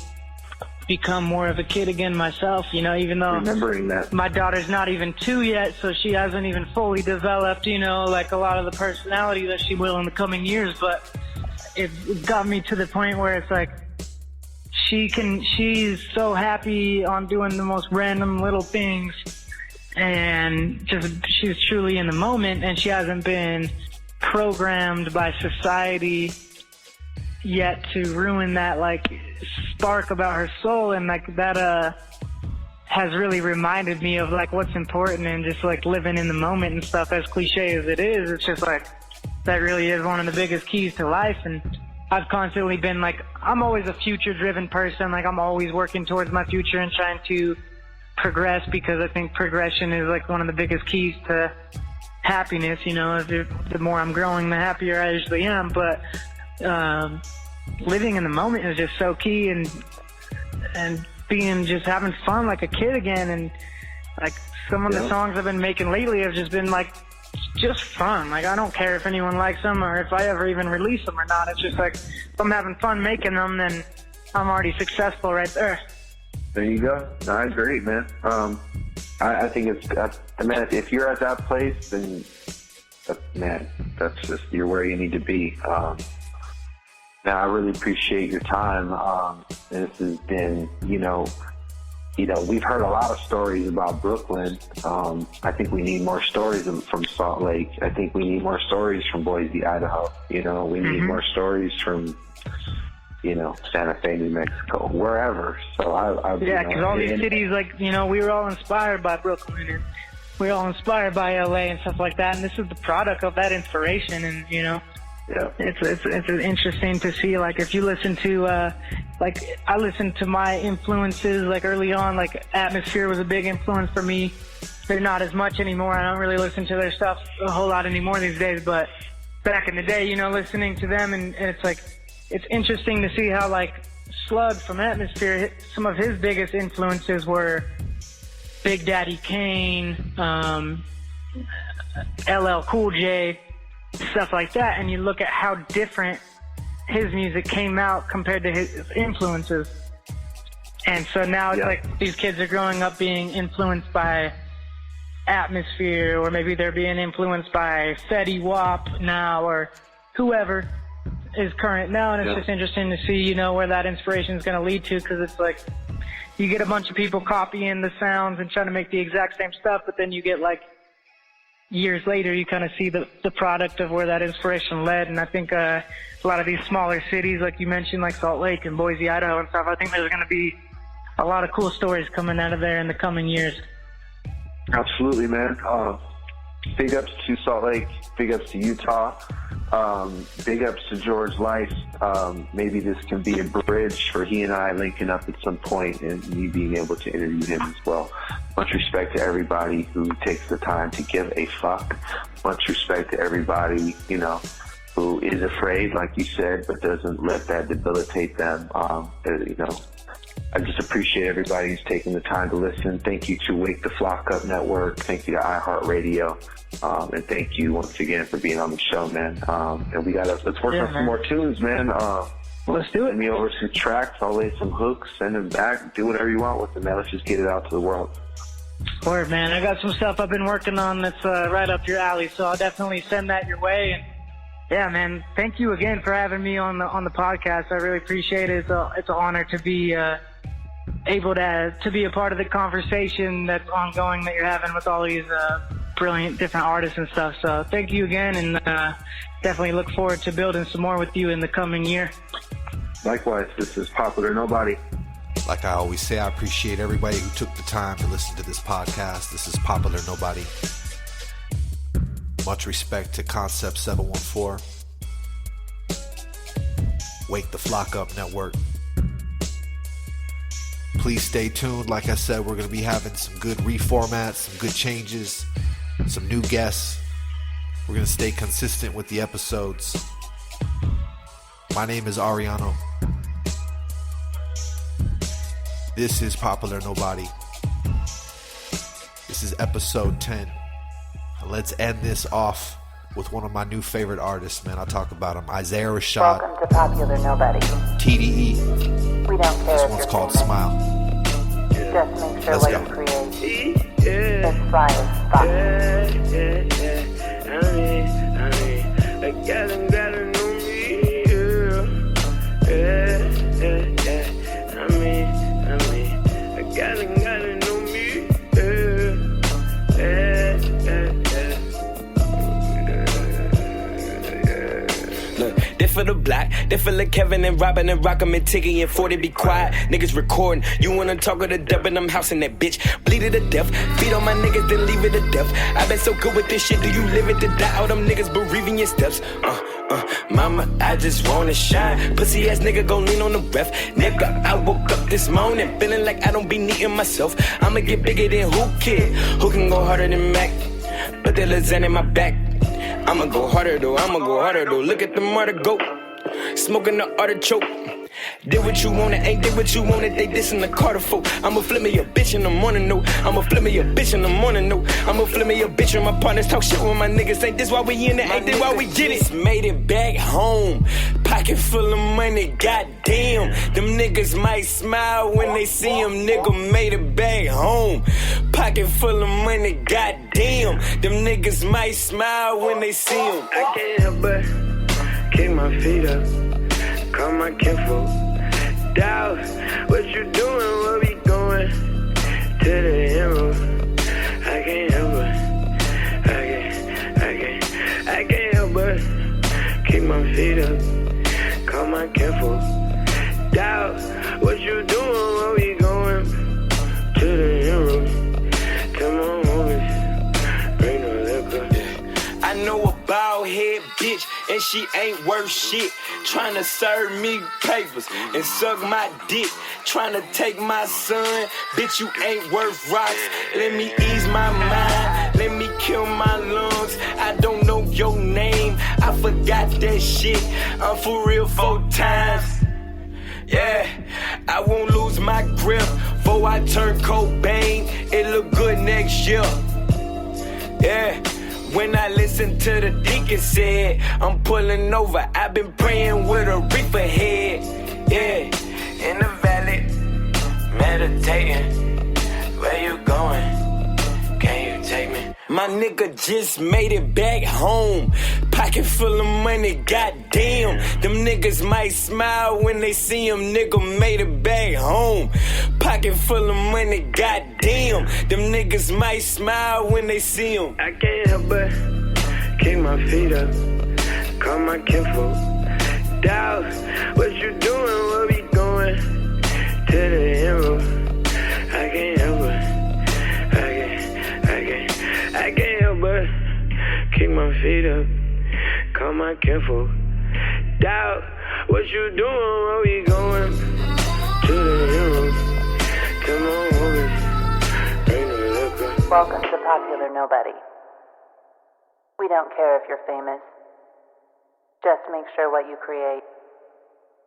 Speaker 8: become more of a kid again myself, you know, even though
Speaker 7: remembering that
Speaker 8: my daughter's not even 2 yet, so she hasn't even fully developed, you know, like a lot of the personality that she will in the coming years. But it got me to the point where it's like she's so happy on doing the most random little things, and just she's truly in the moment, and she hasn't been programmed by society yet to ruin that like spark about her soul. And like that has really reminded me of like what's important, and just like living in the moment and stuff. As cliche as it is, it's just like that really is one of the biggest keys to life. And I've constantly been like, I'm always a future driven person. Like I'm always working towards my future and trying to progress, because I think progression is like one of the biggest keys to happiness. You know, the more I'm growing, the happier I usually am. But living in the moment is just so key, and being just having fun like a kid again. And like some of the songs I've been making lately have just been like just fun. Like I don't care if anyone likes them or if I ever even release them or not. It's just like if I'm having fun making them, then I'm already successful right there.
Speaker 7: There you go. That's great, man. I think it's, man, if you're at that place, then man, that's just, you're where you need to be. Now, I really appreciate your time. This has been, you know, we've heard a lot of stories about Brooklyn. I think we need more stories from Salt Lake. I think we need more stories from Boise, Idaho. You know, we need more stories from, you know, Santa Fe, New Mexico, wherever. So
Speaker 8: yeah, because all these cities, like, you know, we were all inspired by Brooklyn, and we were all inspired by LA and stuff like that. And this is the product of that inspiration. And, you know,
Speaker 7: yeah,
Speaker 8: it's interesting to see, like, if you listen to, like, I listened to my influences, like, early on, like, Atmosphere was a big influence for me. They're not as much anymore. I don't really listen to their stuff a whole lot anymore these days, but back in the day, you know, listening to them, and it's like, it's interesting to see how, like, Slug from Atmosphere, some of his biggest influences were Big Daddy Kane, LL Cool J, stuff like that. And you look at how different his music came out compared to his influences. And so now it's like these kids are growing up being influenced by Atmosphere, or maybe they're being influenced by Fetty Wap now, or whoever is current now. And it's just interesting to see, you know, where that inspiration is going to lead to, because it's like you get a bunch of people copying the sounds and trying to make the exact same stuff, but then you get, like, years later you kind of see the product of where that inspiration led. And I think a lot of these smaller cities, like you mentioned, like Salt Lake and Boise, Idaho and stuff, I think there's going to be a lot of cool stories coming out of there in the coming years.
Speaker 7: Absolutely, man. Big ups to Salt Lake, big ups to Utah, big ups to George Life. Maybe this can be a bridge for he and I linking up at some point, and me being able to interview him as well. Much respect to everybody who takes the time to give a fuck. Much respect to everybody, you know, who is afraid, like you said, but doesn't let that debilitate them. You know, I just appreciate everybody who's taking the time to listen. Thank you to Wake the Flock Up Network. Thank you to iHeartRadio. And thank you once again for being on the show, man. And let's work on some more tunes, man.
Speaker 8: Let's do it.
Speaker 7: Send me over some tracks. I'll lay some hooks, send them back, do whatever you want with them, man. Let's just get it out to the world.
Speaker 8: Word, man. I got some stuff I've been working on that's right up your alley, so I'll definitely send that your way. And yeah, man, thank you again for having me on the podcast. I really appreciate it. It's an honor to be able to be a part of the conversation that's ongoing that you're having with all these brilliant different artists and stuff. So thank you again, and definitely look forward to building some more with you in the coming year.
Speaker 7: Likewise, this is Popular Nobody.
Speaker 6: Like I always say, I appreciate everybody who took the time to listen to this podcast. This is Popular Nobody. Much respect to Concept 714. Wake the Flock Up Network. Please stay tuned. Like I said, we're going to be having some good reformats, some good changes, some new guests. We're going to stay consistent with the episodes. My name is Ariano. This is Popular Nobody. This is episode 10. Let's end this off with one of my new favorite artists, man. I'll talk about him. Isaiah Rashad.
Speaker 2: Welcome to Popular Nobody.
Speaker 6: TDE.
Speaker 2: We don't care
Speaker 6: This
Speaker 2: if
Speaker 6: one's
Speaker 2: you're
Speaker 6: called
Speaker 2: famous.
Speaker 6: Smile.
Speaker 2: Just make sure
Speaker 6: Let's
Speaker 2: what
Speaker 6: go.
Speaker 2: you create is fly as fuck.
Speaker 11: I gotta know me, I gotta know me,
Speaker 9: Look, they for the block, they for the Kevin and Robin and Rock'em and Tiggy and 40 be quiet. Niggas recording, you wanna talk with the dub and I'm housing that bitch. Bleed it to death, feed on my niggas, then leave it to death. I been so good with this shit, do you live it to die? All them niggas bereaving your steps. Mama, I just wanna shine. Pussy ass nigga gon' lean on the ref. Nigga, I woke up this morning feeling like I don't be needing myself. I'ma get bigger than who kid? Who can go harder than Mac? Put the lasagna in my back. I'ma go harder though, Look at the murder go. Smoking the artichoke. Did what you wanted, ain't did what you wanted. They dissing the Carter folk. I'ma flip me a bitch in the morning, no. I'ma flip me a bitch in the morning, no. I'ma flip me a bitch when my partners talk shit with my niggas. Ain't this why we in it, ain't this why we get it. Made it back home. Pocket full of money, goddamn. Them niggas might smile when they see him. Nigga made it back home. Pocket full of money, goddamn. Them niggas might smile when they see him.
Speaker 11: I can't help but kick my feet up, call my kinfolk. Doubt, what you doing, where we going? To the hero. I can't help but, I can't help but kick my feet up, call my kinfolk. Doubt, what you doing, where we going? To the hero. Tell my homies, bring the liquor.
Speaker 9: I know a bald head bitch and she ain't worth shit. Tryna serve me papers and suck my dick. Tryna take my son, bitch you ain't worth rocks. Let me ease my mind, let me kill my lungs. I don't know your name, I forgot that shit. I'm for real 4 times. Yeah, I won't lose my grip before I turn Cobain. It look good next year. Yeah. When I listen to the deacon said, I'm pulling over, I've been praying with a reaper head. Yeah, in the valley, meditating. Where you going? Can you take me? My nigga just made it back home. Pocket full of money, goddamn. Them niggas might smile when they see him. Nigga made it back home. Pocket full of money, goddamn. Them niggas might smile when they see him.
Speaker 11: I can't help but kick my feet up, call my kinfolk. Doubt, what you doing, where we going? To the hero. I can't help but, I can't help but kick my feet up, call my kinfolk. Doubt, what you doing, where we going? To the hero. Come on, homies, bring the liquor.
Speaker 2: Welcome to Popular Nobody. We don't care if you're famous. Just make sure what you create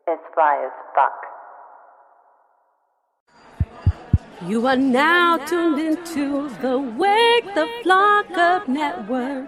Speaker 2: is fly as fuck.
Speaker 1: You are now tuned into the Wake the Flock Up Network.